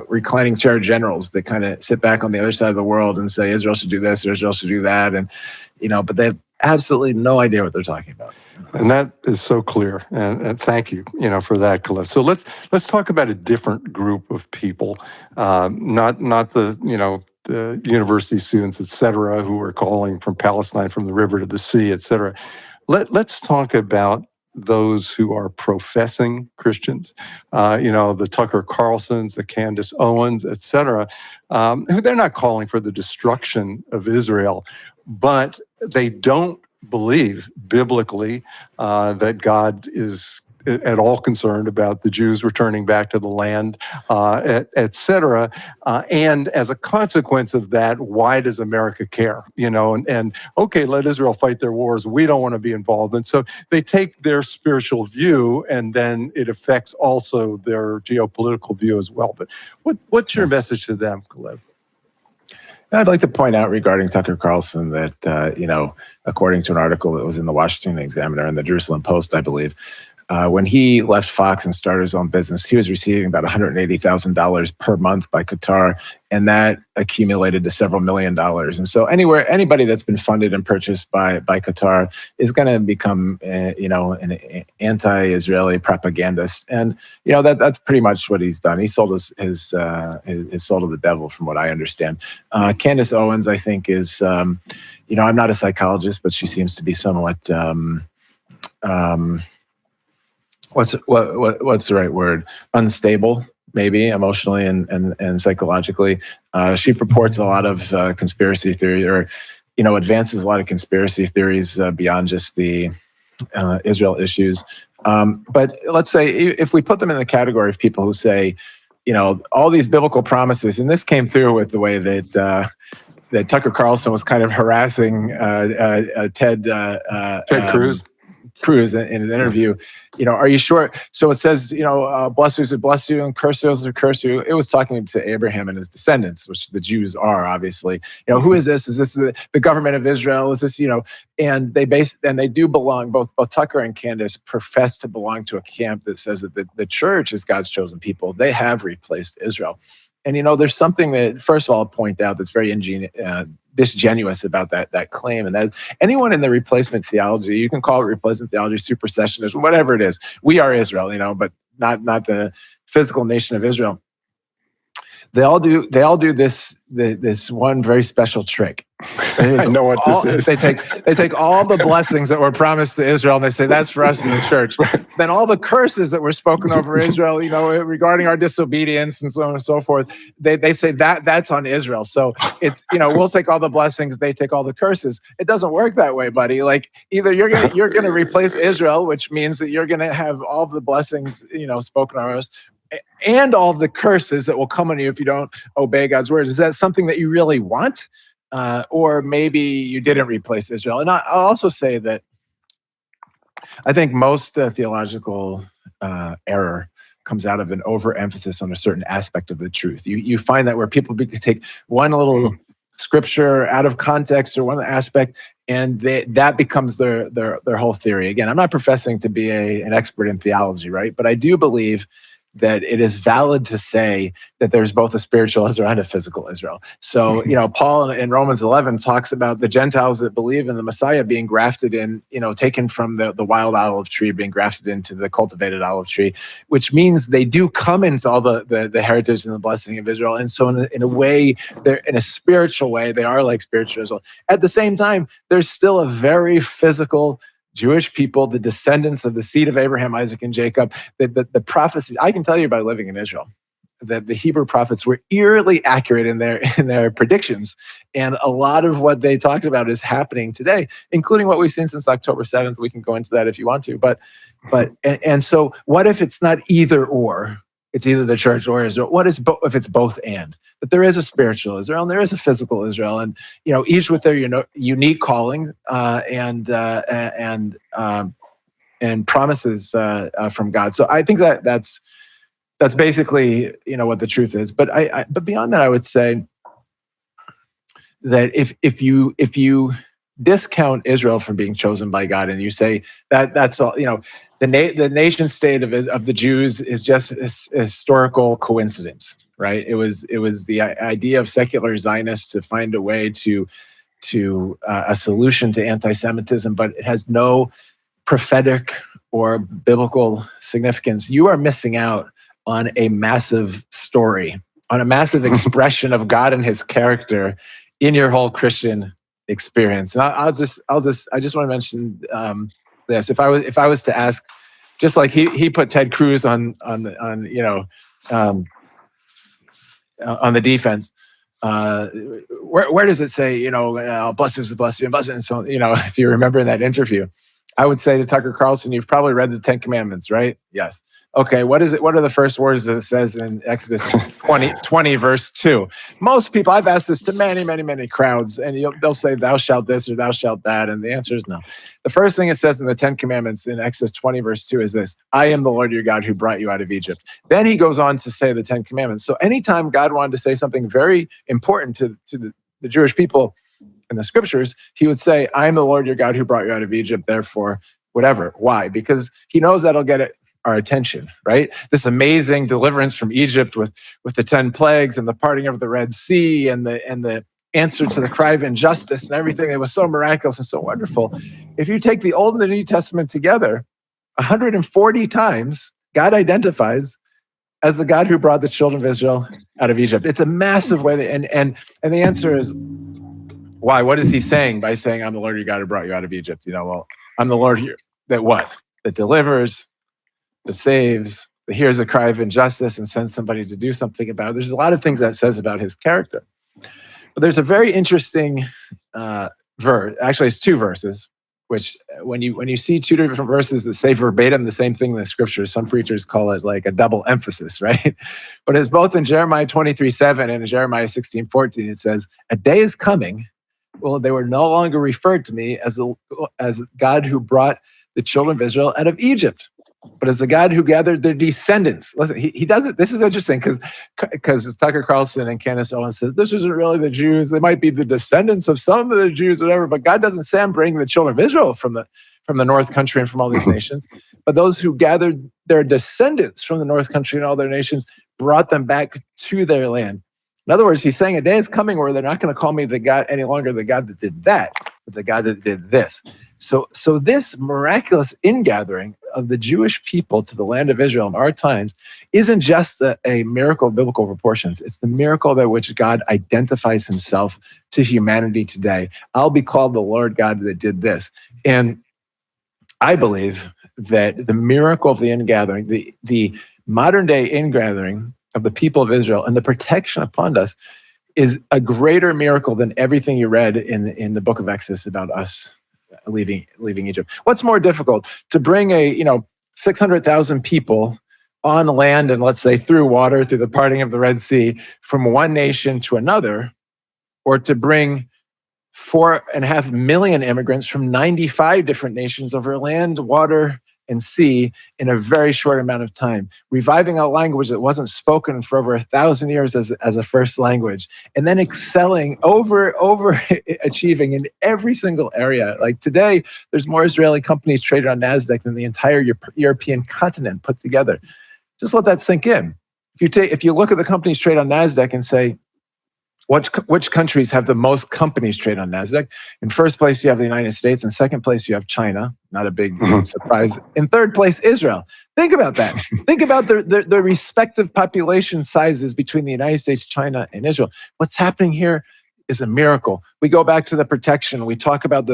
reclining chair generals that kind of sit back on the other side of the world and say Israel should do this, Israel should do that, and but they have absolutely no idea what they're talking about. And that is so clear. And thank you, for that, Calev. So let's talk about a different group of people, not the university students, et cetera, who are calling from Palestine, from the river to the sea, et cetera. Let's talk about those who are professing Christians, the Tucker Carlsons, the Candace Owens, et cetera, who they're not calling for the destruction of Israel, but they don't believe biblically that God is at all concerned about the Jews returning back to the land, et cetera. And as a consequence of that, why does America care? And okay, let Israel fight their wars. We don't want to be involved. And so they take their spiritual view, and then it affects also their geopolitical view as well. But what's your message to them, Calev? I'd like to point out regarding Tucker Carlson that, according to an article that was in the Washington Examiner and the Jerusalem Post, I believe, when he left Fox and started his own business, he was receiving about $180,000 per month by Qatar, and that accumulated to several $1 million. And so anybody that's been funded and purchased by Qatar is going to become, an anti-Israeli propagandist. And, that's pretty much what he's done. He sold his soul to the devil, from what I understand. Candace Owens, I think, is, I'm not a psychologist, but she seems to be somewhat, what's the right word? Unstable, maybe emotionally and psychologically. She purports a lot of conspiracy theory, or advances a lot of conspiracy theories beyond just the Israel issues. But let's say if we put them in the category of people who say, all these biblical promises, and this came through with the way that Tucker Carlson was kind of harassing Ted Cruz in an interview. Are you sure? So it says, bless those who bless you and curse those who curse you. It was talking to Abraham and his descendants, which the Jews are, obviously. Who is this? Is this the government of Israel? Is this, and they do belong, both Tucker and Candace profess to belong to a camp that says that the church is God's chosen people. They have replaced Israel. And, there's something that, first of all, I'll point out that's very disingenuous about that claim. And that is, anyone in the replacement theology, you can call it replacement theology, supersessionism, whatever it is. We are Israel, but not the physical nation of Israel. They all do this one very special trick. I know what this is. They take all the blessings that were promised to Israel, and they say that's for us in the church. Then all the curses that were spoken over Israel, regarding our disobedience and so on and so forth, they say that's on Israel. So it's we'll take all the blessings, they take all the curses. It doesn't work that way, buddy. Like, either you're gonna replace Israel, which means that you're gonna have all the blessings spoken over us, and all the curses that will come on you if you don't obey God's words. Is that something that you really want? Or maybe you didn't replace Israel? And I'll also say that I think most theological error comes out of an overemphasis on a certain aspect of the truth. You find that where people take one little scripture out of context or one aspect, and that becomes their whole theory. Again, I'm not professing to be an expert in theology, right? But I do believe that it is valid to say that there's both a spiritual Israel and a physical Israel. So, Paul in Romans 11 talks about the Gentiles that believe in the Messiah being grafted in, taken from the wild olive tree, being grafted into the cultivated olive tree, which means they do come into all the heritage and the blessing of Israel. And so in a way, they're in a spiritual way, they are like spiritual Israel. At the same time, there's still a very physical Jewish people, the descendants of the seed of Abraham, Isaac, and Jacob. The prophecies, I can tell you by living in Israel, that the Hebrew prophets were eerily accurate in their predictions. And a lot of what they talked about is happening today, including what we've seen since October 7th. We can go into that if you want to. And so what if it's not either or? It's either the church or Israel. What is if it's both and? But there is a spiritual Israel and there is a physical Israel, and each with their unique calling and promises from God. So I think that's basically what the truth is. But but beyond that, I would say that if you discount Israel from being chosen by God, and you say that's all, the nation state of the Jews is just a historical coincidence, right? It was the idea of secular Zionists to find a way to a solution to anti-Semitism, but it has no prophetic or biblical significance. You are missing out on a massive story, on a massive expression of God and His character in your whole Christian experience. And I just want to mention this. If I was to ask, just like he put Ted Cruz on the defense, where does it say blessed is the blessed and blessed? And so if you remember in that interview, I would say to Tucker Carlson, you've probably read the Ten Commandments, right? Yes. Okay, what is it? What are the first words that it says in Exodus 20 verse 2? Most people, I've asked this to many crowds, and they'll say, thou shalt this or thou shalt that, and the answer is no. The first thing it says in the Ten Commandments in Exodus 20 verse 2 is this: I am the Lord your God who brought you out of Egypt. Then he goes on to say the Ten Commandments. So anytime God wanted to say something very important to the Jewish people in the scriptures, he would say, I am the Lord your God who brought you out of Egypt, therefore, whatever. Why? Because he knows that'll get our attention, right? This amazing deliverance from Egypt with the 10 plagues and the parting of the Red Sea and the answer to the cry of injustice and everything that was so miraculous and so wonderful. If you take the Old and the New Testament together, 140 times God identifies as the God who brought the children of Israel out of Egypt. It's a massive way, and the answer is why? What is he saying by saying, I'm the Lord your God who brought you out of Egypt? Well, I'm the Lord here that what? That delivers, that saves, that hears a cry of injustice and sends somebody to do something about it. There's a lot of things that says about his character. But there's a very interesting verse. Actually, it's two verses, which when you see two different verses that say verbatim the same thing in the scriptures, some preachers call it like a double emphasis, right? But it's both in Jeremiah 23:7 and in Jeremiah 16:14. It says, a day is coming. Well, they were no longer referred to me as God who brought the children of Israel out of Egypt, but as the God who gathered their descendants. Listen, he does it. This is interesting because Tucker Carlson and Candace Owens says this isn't really the Jews. They might be the descendants of some of the Jews, whatever. But God doesn't say I'm bringing the children of Israel from the north country and from all these nations, but those who gathered their descendants from the north country and all their nations brought them back to their land. In other words, he's saying a day is coming where they're not going to call me the God any longer, the God that did that, but the God that did this. So this miraculous ingathering of the Jewish people to the land of Israel in our times isn't just a miracle of biblical proportions. It's the miracle by which God identifies himself to humanity today. I'll be called the Lord God that did this. And I believe that the miracle of the ingathering, the modern day ingathering of the people of Israel and the protection upon us is a greater miracle than everything you read in the book of Exodus about us leaving Egypt. What's more difficult, to bring 600,000 people on land and let's say through water, through the parting of the Red Sea, from one nation to another, or to bring 4.5 million immigrants from 95 different nations over land, water, and sea in a very short amount of time, reviving a language that wasn't spoken for over 1,000 years as a first language, and then excelling over achieving in every single area. Like today, there's more Israeli companies traded on NASDAQ than the entire European continent put together. Just let that sink in. If you look at the companies trade on NASDAQ and say, which countries have the most companies trade on NASDAQ? In first place, you have the United States. In second place, you have China. Not a big surprise. In third place, Israel. Think about that. Think about the respective population sizes between the United States, China, and Israel. What's happening here is a miracle. We go back to the protection. We talk about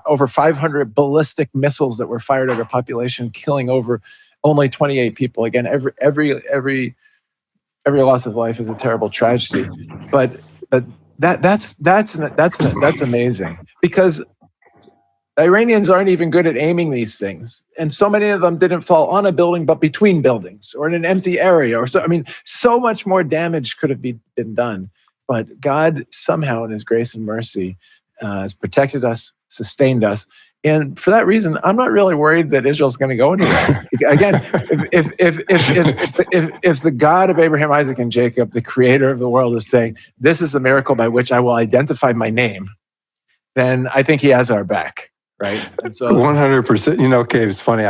over 500 ballistic missiles that were fired at a population, killing over only 28 people. Again, every loss of life is a terrible tragedy, but that's amazing, because Iranians aren't even good at aiming these things, and so many of them didn't fall on a building, but between buildings or in an empty area, or so. I mean, so much more damage could have been done, but God somehow, in His grace and mercy, has protected us, sustained us. And for that reason, I'm not really worried that Israel's going to go anywhere. Again, if the God of Abraham, Isaac, and Jacob, the creator of the world, is saying, this is a miracle by which I will identify my name, then I think He has our back. Right. And so 100%. You know, Cave, it's funny.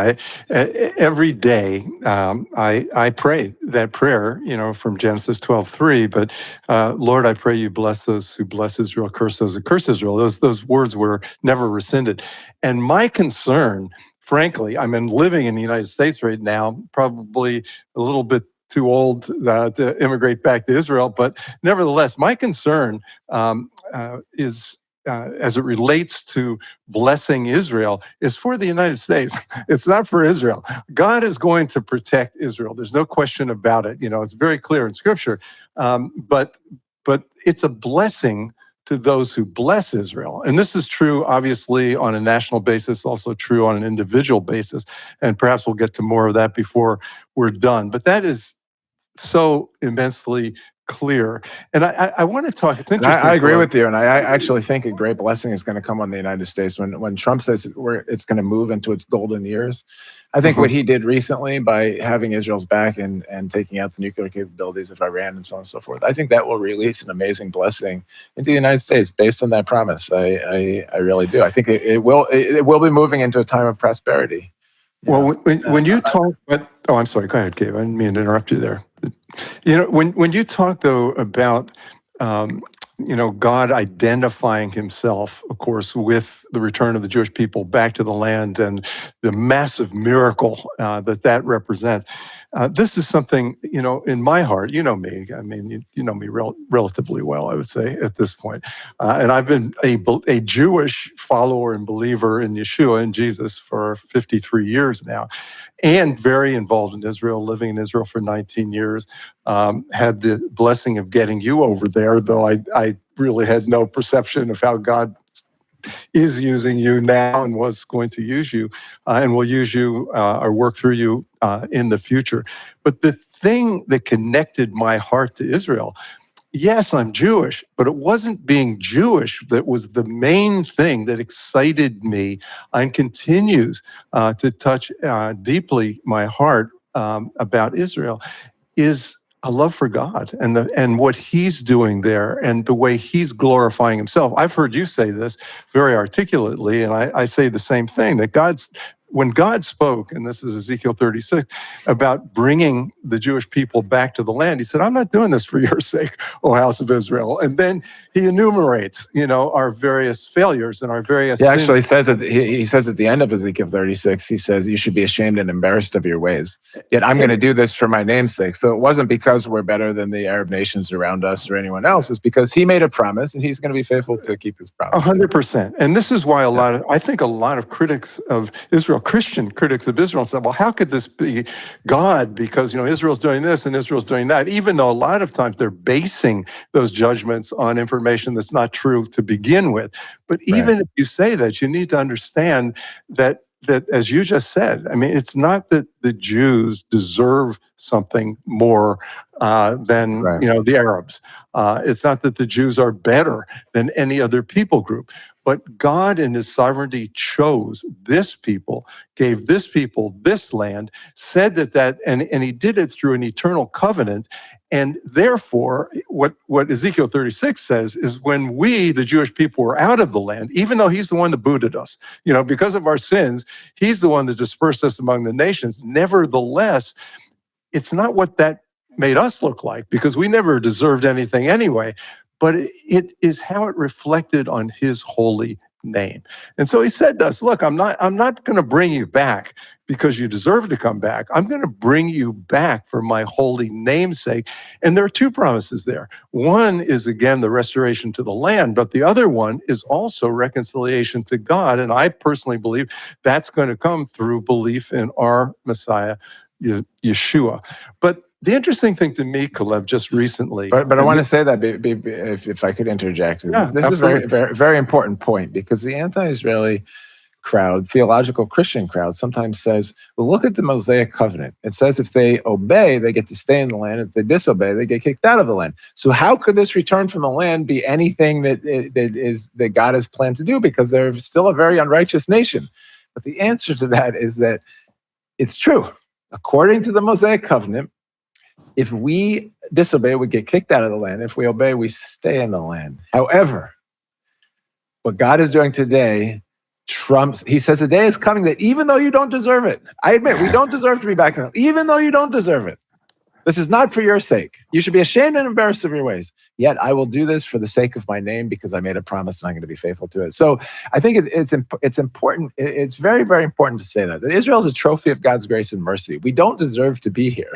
Every day I pray that prayer, from Genesis 12:3. But Lord, I pray you bless those who bless Israel, curse those who curse Israel. Those words were never rescinded. And my concern, frankly, I'm living in the United States right now, probably a little bit too old to immigrate back to Israel, but nevertheless, my concern is. As it relates to blessing Israel, is for the United States. It's not for Israel. God is going to protect Israel. There's no question about it. It's very clear in Scripture. But it's a blessing to those who bless Israel. And this is true, obviously, on a national basis, also true on an individual basis. And perhaps we'll get to more of that before we're done. But that is so immensely clear. And I want to talk, it's interesting. I agree with you. And I actually think a great blessing is going to come on the United States when Trump says it's going to move into its golden years. I think what he did recently by having Israel's back and taking out the nuclear capabilities of Iran and so on and so forth, I think that will release an amazing blessing into the United States based on that promise. I really do. I think it will be moving into a time of prosperity. Well, when you talk, I'm sorry, go ahead, Gabe. I didn't mean to interrupt you there. When you talk, though, about, God identifying Himself, of course, with the return of the Jewish people back to the land and the massive miracle that represents, this is something, in my heart, you know me. I mean, you know me relatively well, I would say, at this point. And I've been a Jewish follower and believer in Yeshua and Jesus for 53 years now, and very involved in Israel, living in Israel for 19 years. Had the blessing of getting you over there, though I really had no perception of how God is using you now and was going to use you and will use you or work through you in the future. But the thing that connected my heart to Israel, yes, I'm Jewish, but it wasn't being Jewish that was the main thing that excited me and continues to touch deeply my heart about Israel, is a love for God and what He's doing there and the way He's glorifying Himself. I've heard you say this very articulately, and I say the same thing, that when God spoke, and this is Ezekiel 36, about bringing the Jewish people back to the land, He said, I'm not doing this for your sake, O house of Israel. And then He enumerates, our various failures and our various sins. He actually says that he says at the end of Ezekiel 36, he says, you should be ashamed and embarrassed of your ways. Yet I'm going to do this for my name's sake. So it wasn't because we're better than the Arab nations around us or anyone else. It's because He made a promise and He's going to be faithful to keep His promise. 100%. And this is why I think a lot of critics of Israel, Christian critics of Israel, said, well, how could this be God? Because, Israel's doing this and Israel's doing that, even though a lot of times they're basing those judgments on information that's not true to begin with. But even if you say that, you need to understand that that, as you just said, I mean, it's not that the Jews deserve something more than Right. the Arabs. It's not that the Jews are better than any other people group. But God in his sovereignty chose this people, gave this people this land, said that and he did it through an eternal covenant. And therefore, what Ezekiel 36 says is when we, the Jewish people, were out of the land, even though he's the one that booted us, because of our sins, he's the one that dispersed us among the nations. Nevertheless, it's not what that made us look like, because we never deserved anything anyway, but it is how it reflected on his holy name. And so he said to us, look, I'm not going to bring you back because you deserve to come back. I'm going to bring you back for my holy name's sake. And there are two promises there. One is, again, the restoration to the land, but the other one is also reconciliation to God. And I personally believe that's going to come through belief in our Messiah, Yeshua. But the interesting thing to me, Calev, just recently. But I want to say that, if I could interject, Yeah, this absolutely. is a very, very important point, because the anti-Israeli crowd, theological Christian crowd, sometimes says, well, look at the Mosaic covenant. It says if they obey, they get to stay in the land. If they disobey, they get kicked out of the land. So how could this return from the land be anything that God has planned to do? Because they're still a very unrighteous nation. But the answer to that is that it's true. According to the Mosaic covenant, if we disobey, we get kicked out of the land. If we obey, we stay in the land. However, what God is doing today trumps. He says the day is coming that even though you don't deserve it, I admit we don't deserve to be back in the land, even though you don't deserve it. This is not for your sake. You should be ashamed and embarrassed of your ways. Yet I will do this for the sake of my name, because I made a promise and I'm going to be faithful to it. So I think it's important. It's very, very important to say that Israel is a trophy of God's grace and mercy. We don't deserve to be here,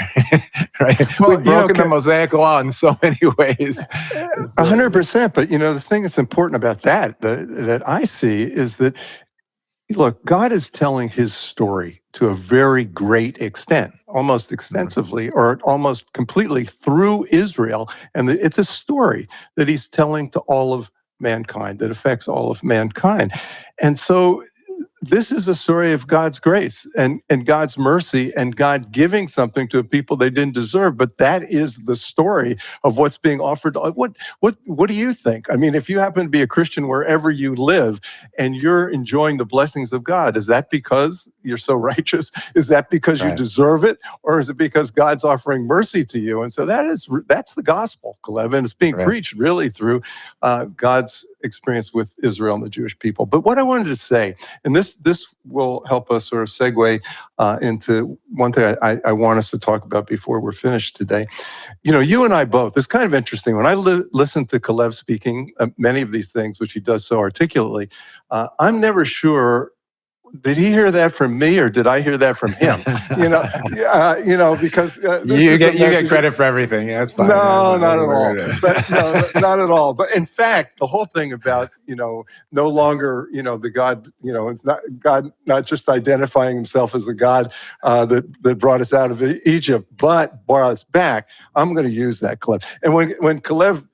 right? Well, We've broken the Mosaic law in so many ways. 100%. But the thing that's important about that I see is that, look, God is telling his story to a very great extent, almost extensively or almost completely through Israel. And it's a story that he's telling to all of mankind, that affects all of mankind. And so this is a story of God's grace and God's mercy and God giving something to a people they didn't deserve. But that is the story of what's being offered. What do you think? I mean, if you happen to be a Christian wherever you live and you're enjoying the blessings of God, is that because you're so righteous? Is that because you deserve it? Or is it because God's offering mercy to you? And so that's the gospel, Calev, and it's being preached really through God's experience with Israel and the Jewish people. But what I wanted to say, and this will help us sort of segue into one thing I want us to talk about before we're finished today. You and I both, it's kind of interesting. When I listen to Calev speaking many of these things, which he does so articulately, I'm never sure, did he hear that from me or did I hear that from him? Because you get credit for everything. Yeah, that's fine. No, not at all. But no, not at all. But in fact, the whole thing about no longer the God, it's not God, not just identifying himself as the God that brought us out of Egypt, but brought us back. I'm going to use that, Calev. And when Calev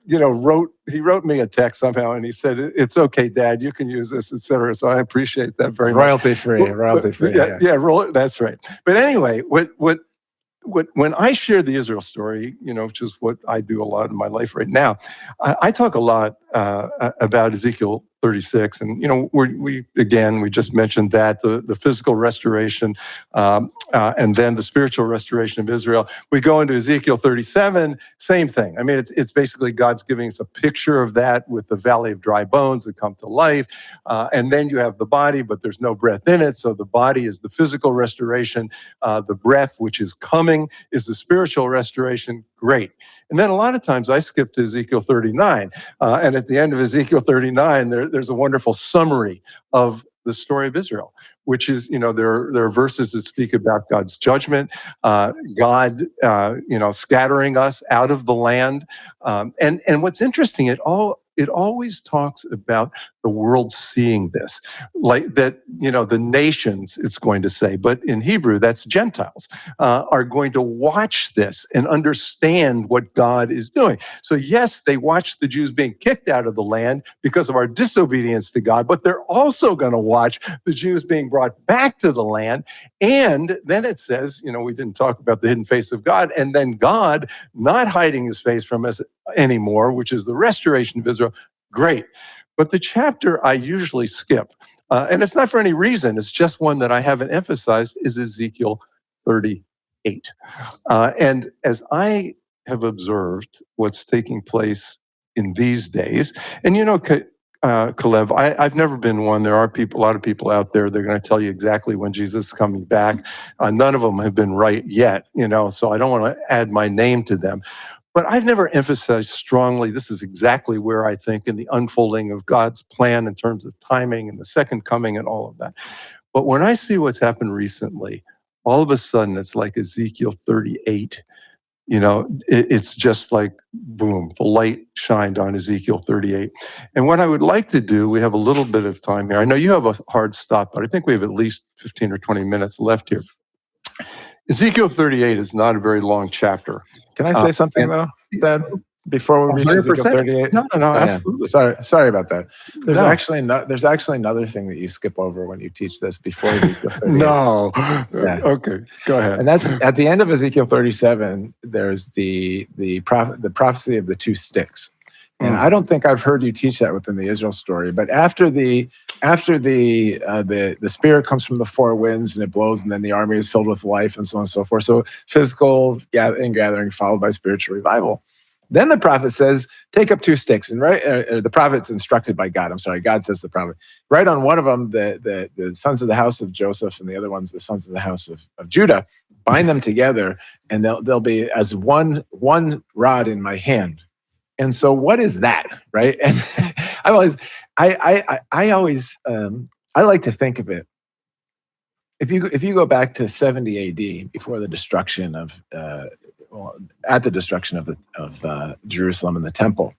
wrote me a text somehow, and he said, "It's okay, Dad, you can use this, etc." So I appreciate that very much. Royalty free. Yeah, that's right. But anyway, when I share the Israel story, which is what I do a lot in my life right now, I talk a lot about Ezekiel 36, and we just mentioned that the physical restoration, and then the spiritual restoration of Israel. We go into Ezekiel 37, same thing. I mean, it's basically God's giving us a picture of that with the valley of dry bones that come to life, and then you have the body, but there's no breath in it. So the body is the physical restoration. The breath, which is coming, is the spiritual restoration. Great. And then a lot of times I skip to Ezekiel 39, and at the end of Ezekiel 39, there's a wonderful summary of the story of Israel, which is, there are verses that speak about God's judgment, God, scattering us out of the land. And what's interesting, it all it always talks about the world seeing this, like that, the nations, it's going to say, but in Hebrew, that's Gentiles, are going to watch this and understand what God is doing. So yes, they watch the Jews being kicked out of the land because of our disobedience to God, but they're also going to watch the Jews being brought back to the land. And then it says, we didn't talk about the hidden face of God, and then God not hiding his face from us anymore, which is the restoration of Israel. Great. But the chapter I usually skip, and it's not for any reason, it's just one that I haven't emphasized, is Ezekiel 38. And as I have observed what's taking place in these days, and Calev, I've never been one. There are a lot of people out there, they're going to tell you exactly when Jesus is coming back. None of them have been right yet, so I don't want to add my name to them. But I've never emphasized strongly, this is exactly where I think in the unfolding of God's plan in terms of timing and the second coming and all of that. But when I see what's happened recently, all of a sudden it's like Ezekiel 38. It's just like, boom, the light shined on Ezekiel 38. And what I would like to do, we have a little bit of time here. I know you have a hard stop, but I think we have at least 15 or 20 minutes left here. Ezekiel 38 is not a very long chapter. Can I say something though, Dad? Before we reach 100%. Ezekiel 38? No, absolutely. Sorry about that. There's actually another thing that you skip over when you teach this before Ezekiel 38. No. Yeah. Okay, go ahead. And that's at the end of Ezekiel 37. There's the prophecy of the two sticks. And I don't think I've heard you teach that within the Israel story. But after the spirit comes from the four winds and it blows, and then the army is filled with life and so on and so forth. So physical gathering followed by spiritual revival. Then the prophet says, take up two sticks. And the prophet's instructed by God. I'm sorry, God says to the prophet, write on one of them the sons of the house of Joseph, and the other one's the sons of the house of Judah. Bind them together, and they'll be as one rod in my hand. And so what is that, right? And I like to think of it. If you go back to 70 AD, before the destruction of Jerusalem and the temple,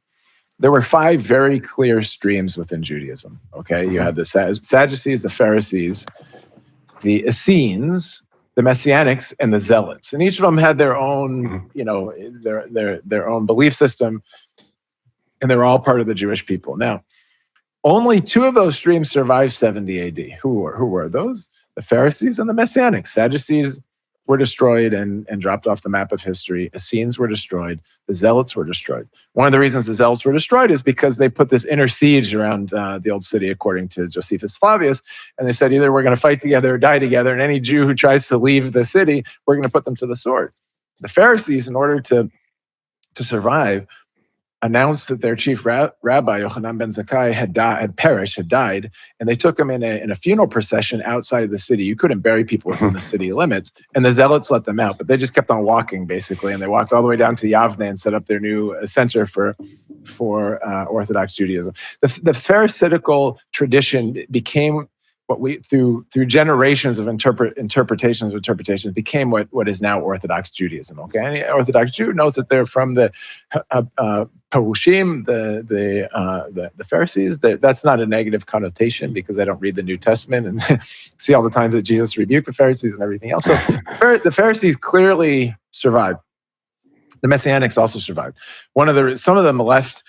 there were 5 very clear streams within Judaism. Okay, you had the Sadducees, the Pharisees, the Essenes, the Messianics, and the Zealots, and each of them had their own, their own belief system, and they're all part of the Jewish people. Now, only 2 of those streams survived 70 AD. Who were those? The Pharisees and the Messianics. Sadducees were destroyed and dropped off the map of history. Essenes were destroyed. The Zealots were destroyed. One of the reasons the Zealots were destroyed is because they put this inner siege around the old city, according to Josephus Flavius. And they said, either we're going to fight together or die together. And any Jew who tries to leave the city, we're going to put them to the sword. The Pharisees, in order to survive, announced that their chief rabbi, Yochanan ben Zakkai, had died, and they took him in a funeral procession outside of the city. You couldn't bury people within the city limits, and the Zealots let them out, but they just kept on walking, basically, and they walked all the way down to Yavne and set up their new center for Orthodox Judaism. The Pharisaical tradition became what we through generations of interpretations became what is now Orthodox Judaism. Okay, any Orthodox Jew knows that they're from the Parushim, the Pharisees. That's not a negative connotation because they don't read the New Testament and see all the times that Jesus rebuked the Pharisees and everything else. So the Pharisees clearly survived. The Messianics also survived. Some of them left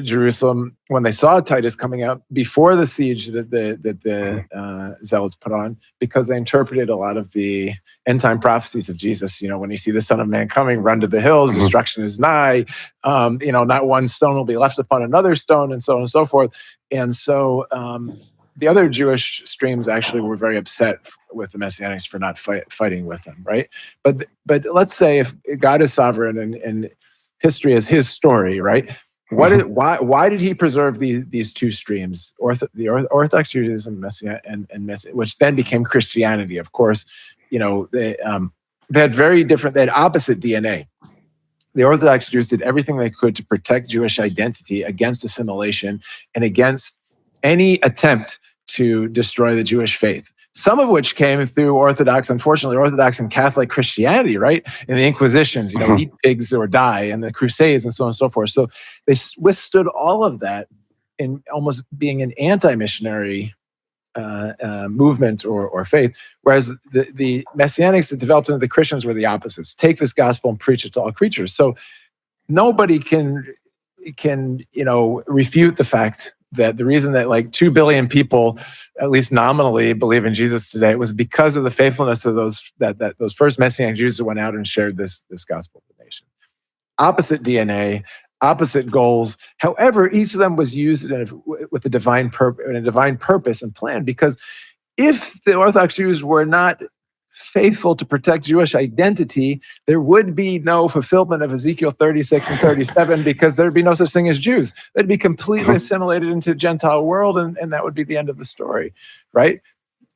Jerusalem when they saw Titus coming out before the siege that the Zealots put on, because they interpreted a lot of the end time prophecies of Jesus. When you see the Son of Man coming, run to the hills, destruction is nigh. Not one stone will be left upon another stone, and so on and so forth. And so the other Jewish streams actually were very upset with the Messianics for not fighting with them, right? But let's say if God is sovereign and history is His story, right? Why did He preserve these 2 streams, the Orthodox Judaism, which then became Christianity? Of course, they had opposite DNA. The Orthodox Jews did everything they could to protect Jewish identity against assimilation and against any attempt to destroy the Jewish faith. some of which came through Orthodox, unfortunately, Orthodox and Catholic Christianity, right? In the Inquisitions, eat pigs or die, and the Crusades, and so on and so forth. So they withstood all of that in almost being an anti-missionary movement or faith, whereas the Messianics that developed into the Christians were the opposites. Take this gospel and preach it to all creatures. So nobody can refute the fact that the reason that like 2 billion people, at least nominally, believe in Jesus today was because of the faithfulness of those first Messianic Jews that went out and shared this gospel with the nation. Opposite DNA, opposite goals. However, each of them was used with a divine purpose and plan. Because if the Orthodox Jews were not faithful to protect Jewish identity, there would be no fulfillment of Ezekiel 36 and 37 because there'd be no such thing as Jews. They'd be completely assimilated into the Gentile world, and that would be the end of the story, right?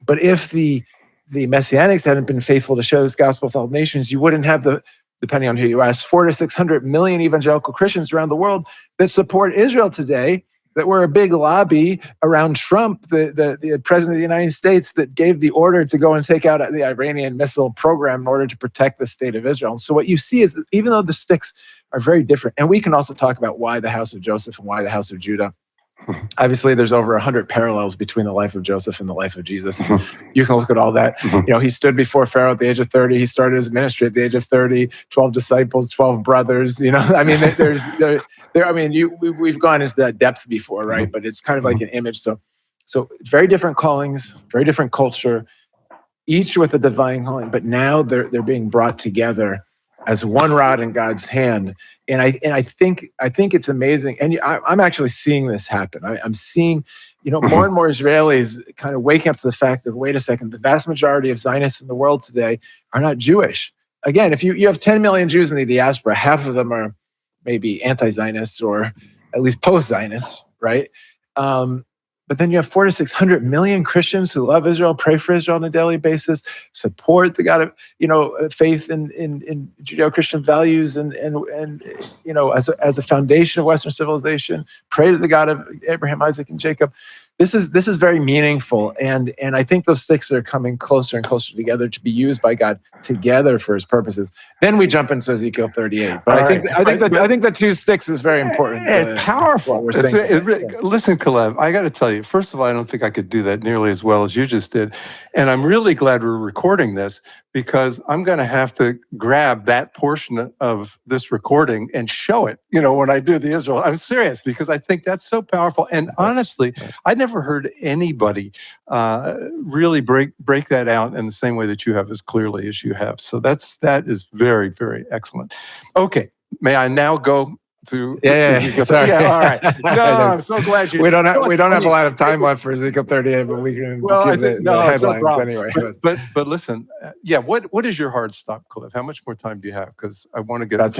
But if the Messianics hadn't been faithful to share this gospel with all nations, you wouldn't have depending on who you ask, 400 to 600 million evangelical Christians around the world that support Israel today, that were a big lobby around Trump, the president of the United States, that gave the order to go and take out the Iranian missile program in order to protect the state of Israel. And so what you see is that even though the sticks are very different, and we can also talk about why the house of Joseph and why the house of Judah. Obviously, there's over 100 parallels between the life of Joseph and the life of Jesus. You can look at all that. He stood before Pharaoh at the age of 30. He started his ministry at the age of 30. 12 disciples, 12 brothers. We've gone into that depth before, right? But it's kind of like an image. So very different callings, very different culture, each with a divine calling. But now they're being brought together as one rod in God's hand. And I think it's amazing. And I'm actually seeing this happen. I'm seeing, more and more Israelis kind of waking up to the fact that, wait a second, the vast majority of Zionists in the world today are not Jewish. Again, if you have 10 million Jews in the diaspora, half of them are maybe anti-Zionists or at least post-Zionists, right? But then you have 400 to 600 million Christians who love Israel, pray for Israel on a daily basis, support the God of, faith in Judeo-Christian values, and as a foundation of Western civilization, pray to the God of Abraham, Isaac, and Jacob. This is very meaningful, and I think those sticks are coming closer and closer together to be used by God together for His purposes. Then we jump into Ezekiel 38. But I think the two sticks is very important. Powerful. Listen, Calev, I got to tell you. First of all, I don't think I could do that nearly as well as you just did, and I'm really glad we're recording this, because I'm going to have to grab that portion of this recording and show it, when I do the Israel. I'm serious, because I think that's so powerful. And honestly, I never heard anybody really break that out in the same way that you have, as clearly as you have. So that is very, very excellent. Okay, may I now go to Ezekiel? Sorry. Yeah, all right. No, I'm so glad you. We don't have a lot of time left for Ezekiel 38, but we can give the headlines anyway. But listen, what is your hard stop, Calev? How much more time do you have? Because I want to get about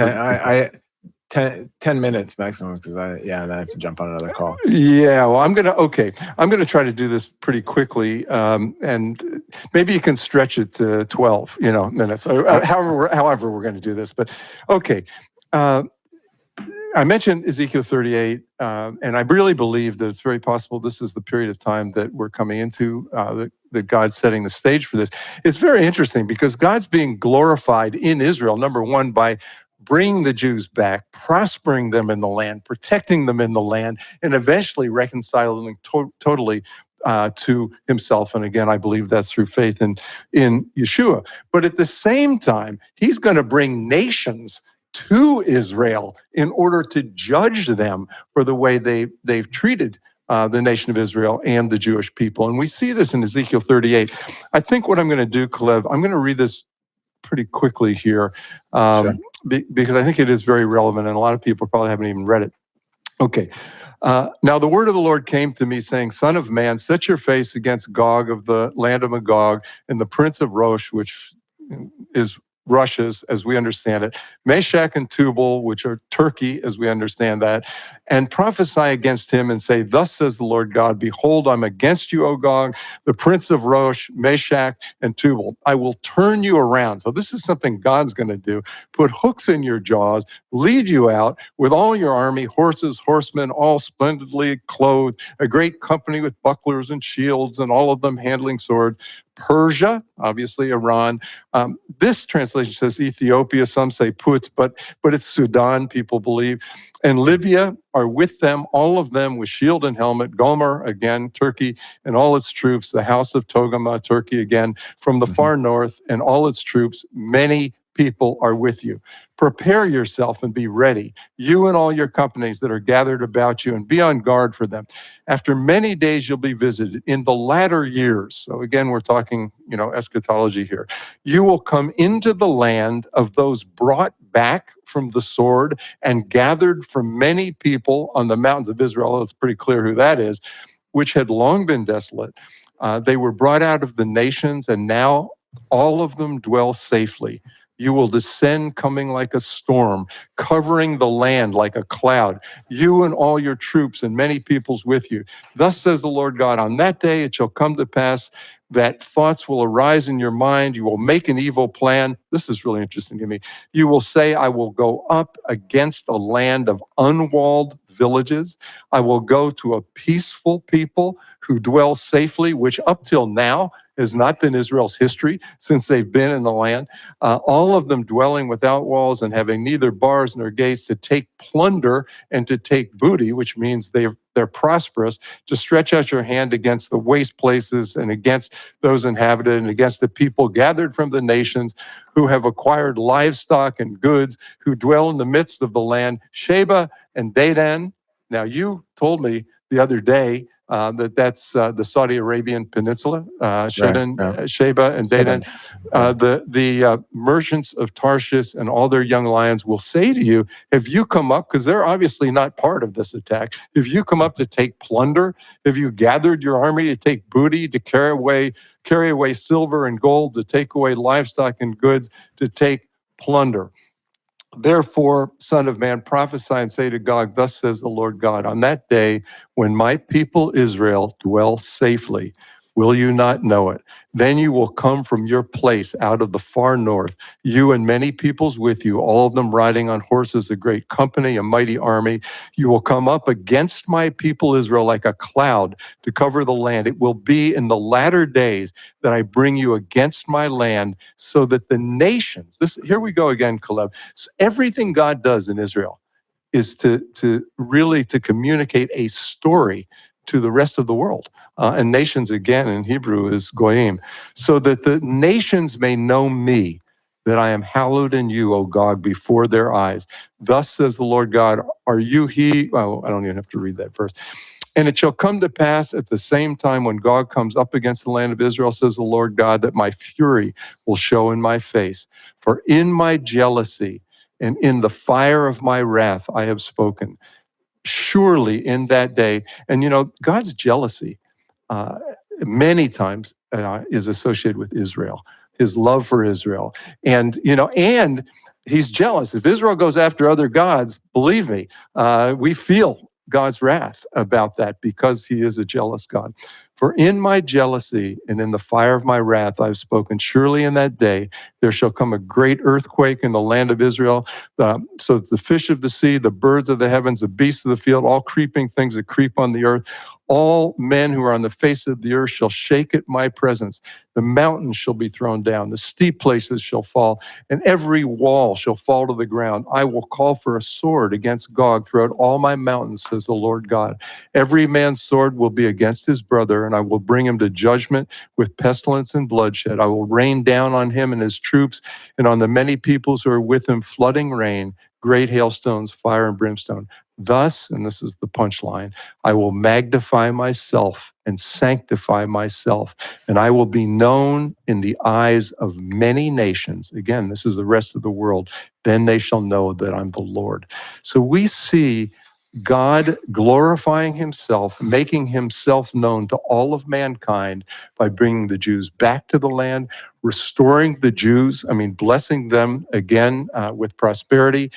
10 minutes maximum, because I have to jump on another call. Yeah, well, I'm gonna try to do this pretty quickly, and maybe you can stretch it to 12, minutes. However we're going to do this. But okay. I mentioned Ezekiel 38, and I really believe that it's very possible this is the period of time that we're coming into, that God's setting the stage for this. It's very interesting because God's being glorified in Israel, number one, by bringing the Jews back, prospering them in the land, protecting them in the land, and eventually reconciling totally to Himself. And again, I believe that's through faith in Yeshua. But at the same time, He's going to bring nations to Israel in order to judge them for the way they've treated the nation of Israel and the Jewish people. And we see this in Ezekiel 38. I think what I'm going to do, Calev, I'm going to read this pretty quickly here, because I think it is very relevant, and a lot of people probably haven't even read it. Okay. Now the word of the Lord came to me, saying, Son of man, set your face against Gog of the land of Magog, and the prince of Rosh, which is Russia's, as we understand it, Meshach and Tubal, which are Turkey, as we understand that, and prophesy against him and say, Thus says the Lord God, behold, I'm against you, O Gog, the prince of Rosh, Meshach, and Tubal. I will turn you around. So this is something God's going to do. Put hooks in your jaws, lead you out with all your army, horses, horsemen, all splendidly clothed, a great company with bucklers and shields, and all of them handling swords. Persia, obviously Iran. This translation says Ethiopia, some say Put, but it's Sudan, people believe. And Libya are with them, all of them with shield and helmet. Gomer, again, Turkey, and all its troops. The house of Togama, Turkey, again, from the far north, and all its troops. Many people are with you. Prepare yourself and be ready, you and all your companies that are gathered about you, and be on guard for them. After many days, you'll be visited in the latter years. So again, we're talking, eschatology here. You will come into the land of those brought back from the sword and gathered from many people on the mountains of Israel. It's pretty clear who that is, which had long been desolate. They were brought out of the nations, and now all of them dwell safely. You will descend coming like a storm, covering the land like a cloud, you and all your troops and many peoples with you. Thus says the Lord God, on that day it shall come to pass that thoughts will arise in your mind. You will make an evil plan. This is really interesting to me. You will say, I will go up against a land of unwalled villages. I will go to a peaceful people who dwell safely, which up till now has not been Israel's history since they've been in the land. All of them dwelling without walls and having neither bars nor gates, to take plunder and to take booty, which means they're prosperous, to stretch out your hand against the waste places and against those inhabited and against the people gathered from the nations who have acquired livestock and goods, who dwell in the midst of the land, Sheba and Dedan. Now, you told me the other day that's the Saudi Arabian peninsula, Sheba and Dedan. The merchants of Tarshish and all their young lions will say to you, have you come up, because they're obviously not part of this attack, have you come up to take plunder? Have you gathered your army to take booty, to carry away silver and gold, to take away livestock and goods, to take plunder? Therefore, Son of Man, prophesy and say to Gog, thus says the Lord God, on that day when my people Israel dwell safely, will you not know it? Then you will come from your place out of the far north, you and many peoples with you, all of them riding on horses, a great company, a mighty army. You will come up against my people Israel like a cloud to cover the land. It will be in the latter days that I bring you against my land, so that the nations, here we go again, Calev. So everything God does in Israel is to really communicate a story to the rest of the world. And nations, again, in Hebrew is goyim. So that the nations may know me, that I am hallowed in you, O Gog, before their eyes. Thus says the Lord God, are you he? Well, I don't even have to read that verse. And it shall come to pass at the same time when Gog comes up against the land of Israel, says the Lord God, that my fury will show in my face. For in my jealousy and in the fire of my wrath I have spoken. Surely in that day, and God's jealousy many times is associated with Israel, his love for Israel. And he's jealous. If Israel goes after other gods, believe me, we feel God's wrath about that, because he is a jealous God. For in my jealousy and in the fire of my wrath I've spoken. Surely in that day there shall come a great earthquake in the land of Israel, so that the fish of the sea, the birds of the heavens, the beasts of the field, all creeping things that creep on the earth, all men who are on the face of the earth shall shake at my presence. The mountains shall be thrown down, the steep places shall fall, and every wall shall fall to the ground. I will call for a sword against Gog throughout all my mountains, says the Lord God. Every man's sword will be against his brother, and I will bring him to judgment with pestilence and bloodshed. I will rain down on him and his troops, and on the many peoples who are with him, flooding rain, great hailstones, fire and brimstone. Thus, and this is the punchline, I will magnify myself and sanctify myself, and I will be known in the eyes of many nations. Again, this is the rest of the world. Then they shall know that I'm the Lord. So we see God glorifying himself, making himself known to all of mankind by bringing the Jews back to the land, restoring the Jews, blessing them again with prosperity,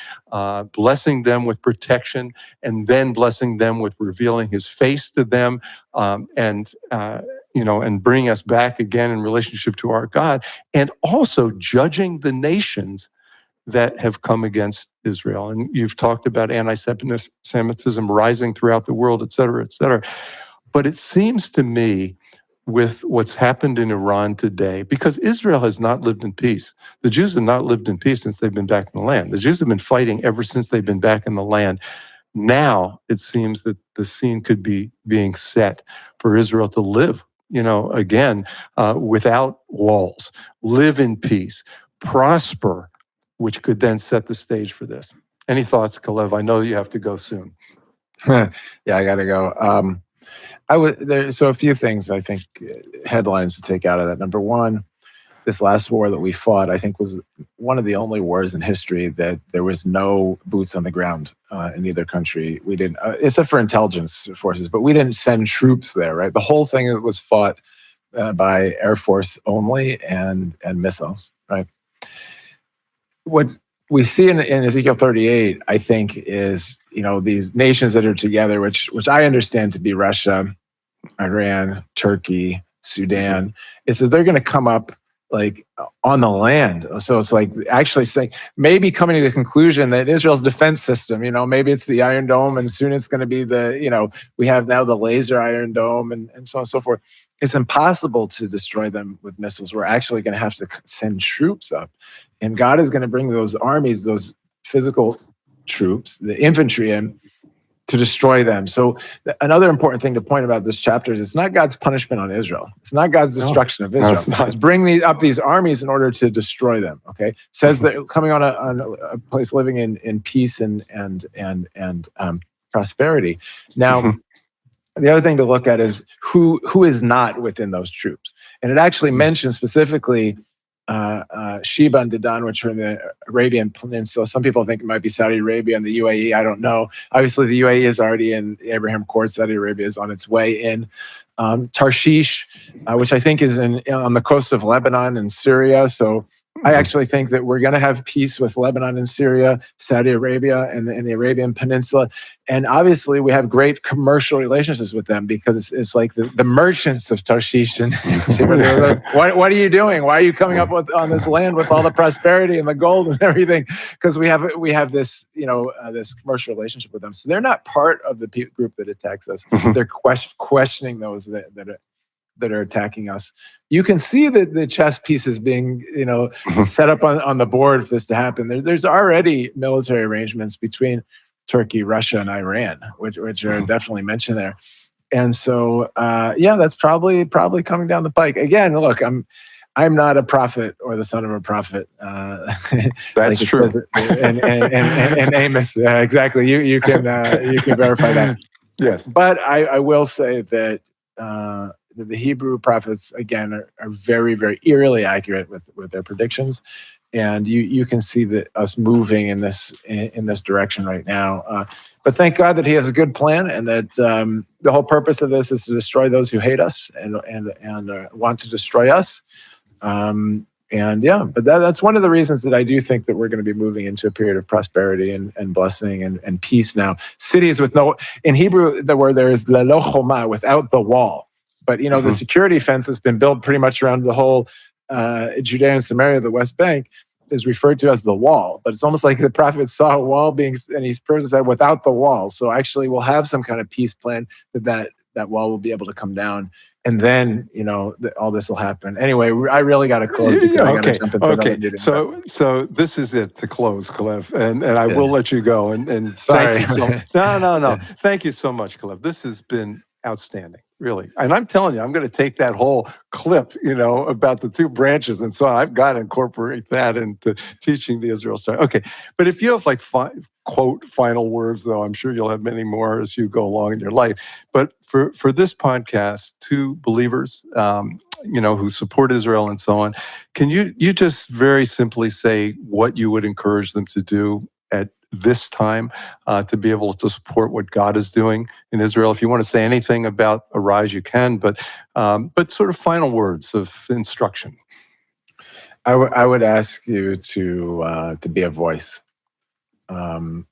blessing them with protection, and then blessing them with revealing his face to them, and bring us back again in relationship to our God, and also judging the nations that have come against Israel. And you've talked about anti-Semitism rising throughout the world, et cetera, et cetera. But it seems to me with what's happened in Iran today, because Israel has not lived in peace. The Jews have not lived in peace since they've been back in the land. The Jews have been fighting ever since they've been back in the land. Now it seems that the scene could be being set for Israel to live, again, without walls, live in peace, prosper, which could then set the stage for this. Any thoughts, Calev? I know you have to go soon. Yeah, I got to go. So a few things I think headlines to take out of that. Number one, this last war that we fought, I think, was one of the only wars in history that there was no boots on the ground in either country. We didn't, except for intelligence forces, but we didn't send troops there, right? The whole thing was fought by Air Force only and missiles, right? What we see in Ezekiel 38, I think, is these nations that are together, which I understand to be Russia, Iran, Turkey, Sudan. It says they're going to come up like on the land. So it's like actually saying, maybe coming to the conclusion that Israel's defense system, maybe it's the Iron Dome, and soon it's going to be we have now the laser Iron Dome and so on and so forth. It's impossible to destroy them with missiles. We're actually going to have to send troops up. And God is going to bring those armies, those physical troops, the infantry in, to destroy them. So another important thing to point about this chapter is it's not God's punishment on Israel. It's not God's destruction of Israel. It's bringing up these armies in order to destroy them. Okay, says that coming on a place living in peace and prosperity. Now, the other thing to look at is who is not within those troops, and it actually mentions specifically Sheba and Dedan, which are in the Arabian Peninsula. Some people think it might be Saudi Arabia and the UAE. I don't know. Obviously, the UAE is already in the Abraham Accords. Saudi Arabia is on its way in. Tarshish, which I think is on the coast of Lebanon and Syria. So I actually think that we're going to have peace with Lebanon and Syria, Saudi Arabia, and the Arabian Peninsula. And obviously, we have great commercial relationships with them because it's like the merchants of Tarshish. And what are you doing? Why are you coming up on this land with all the prosperity and the gold and everything? Because we have this this commercial relationship with them. So they're not part of the group that attacks us. They're questioning those that are attacking us. You can see the chess pieces being, set up on the board for this to happen. There's already military arrangements between Turkey, Russia, and Iran, which are definitely mentioned there. And so, that's probably coming down the pike. Again, look, I'm not a prophet or the son of a prophet. That's true. And Amos, exactly. You can verify that. Yes. But I will say that the Hebrew prophets, again, are very, very eerily accurate with their predictions. And you can see us moving in this direction right now. But thank God that He has a good plan, and that the whole purpose of this is to destroy those who hate us and want to destroy us. But that's one of the reasons that I do think that we're going to be moving into a period of prosperity and blessing and peace now. Cities with in Hebrew, the word there is lelo choma, without the wall. But, the security fence that's been built pretty much around the whole Judea and Samaria, the West Bank, is referred to as the wall. But it's almost like the prophet saw a wall and he said, without the wall. So actually we'll have some kind of peace plan that wall will be able to come down. And then, all this will happen. Anyway, I really got to close because I got to jump into another meeting. So this is it to close, Calev, and I will let you go. And sorry. Thank you no. Thank you so much, Calev. This has been outstanding, really. And I'm telling you, I'm going to take that whole clip, about the two branches and so on. I've got to incorporate that into teaching the Israel story. Okay, but if you have quote final words, though, I'm sure you'll have many more as you go along in your life. But for this podcast, to believers, who support Israel and so on, can you just very simply say what you would encourage them to do at this time to be able to support what God is doing in Israel? If you want to say anything about Arise, you can, but sort of final words of instruction. I would ask you to be a voice, to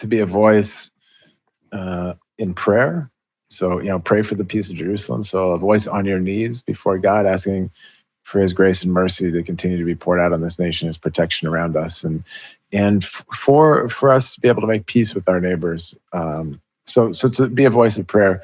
be a voice in prayer. So, pray for the peace of Jerusalem. So a voice on your knees before God, asking for His grace and mercy to continue to be poured out on this nation, His protection around us, and for us to be able to make peace with our neighbors. So to be a voice of prayer.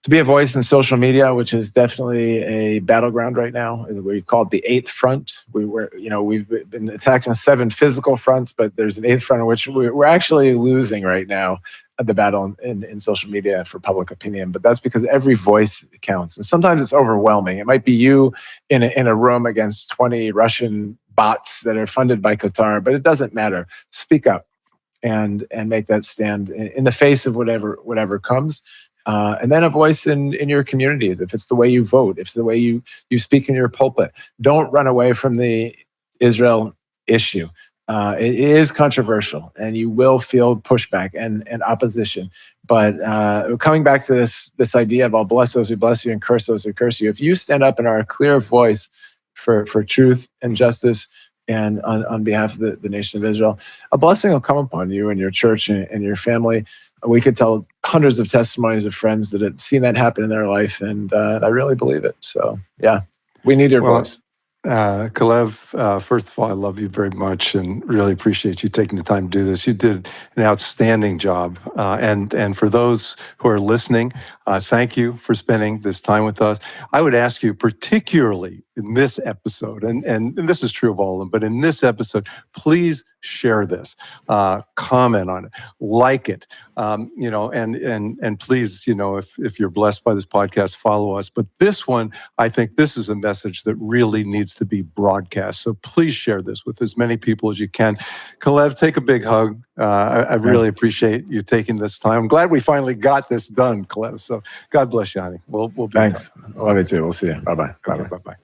to be a voice in social media, which is definitely a battleground right now. We call it the eighth front. We've been attacked on 7 physical fronts, but there's an eighth front in which we're actually losing right now the battle in social media for public opinion. But that's because every voice counts, and sometimes it's overwhelming. It might be you in a room against 20 Russian bots that are funded by Qatar, but it doesn't matter. Speak up and make that stand in the face of whatever comes. And then a voice in your communities. If it's the way you vote, if it's the way you speak in your pulpit, don't run away from the Israel issue. It is controversial, and you will feel pushback and opposition. But coming back to this idea of I'll bless those who bless you and curse those who curse you, if you stand up and are a clear voice for truth and justice and on behalf of the nation of Israel, a blessing will come upon you and your church and your family. We could tell hundreds of testimonies of friends that had seen that happen in their life, and I really believe it. So, yeah, we need your voice. Calev, first of all, I love you very much and really appreciate you taking the time to do this. You did an outstanding job. And for those who are listening, thank you for spending this time with us. I would ask you, particularly in this episode, and this is true of all of them, but in this episode, please share this, comment on it, like it, and please, if you're blessed by this podcast, follow us. But this one, I think this is a message that really needs to be broadcast. So please share this with as many people as you can. Calev, take a big hug. I really appreciate you taking this time. I'm glad we finally got this done, Calev. So God bless you, honey. We'll be Thanks. Love you too. We'll see you. Bye-bye. Okay, bye-bye.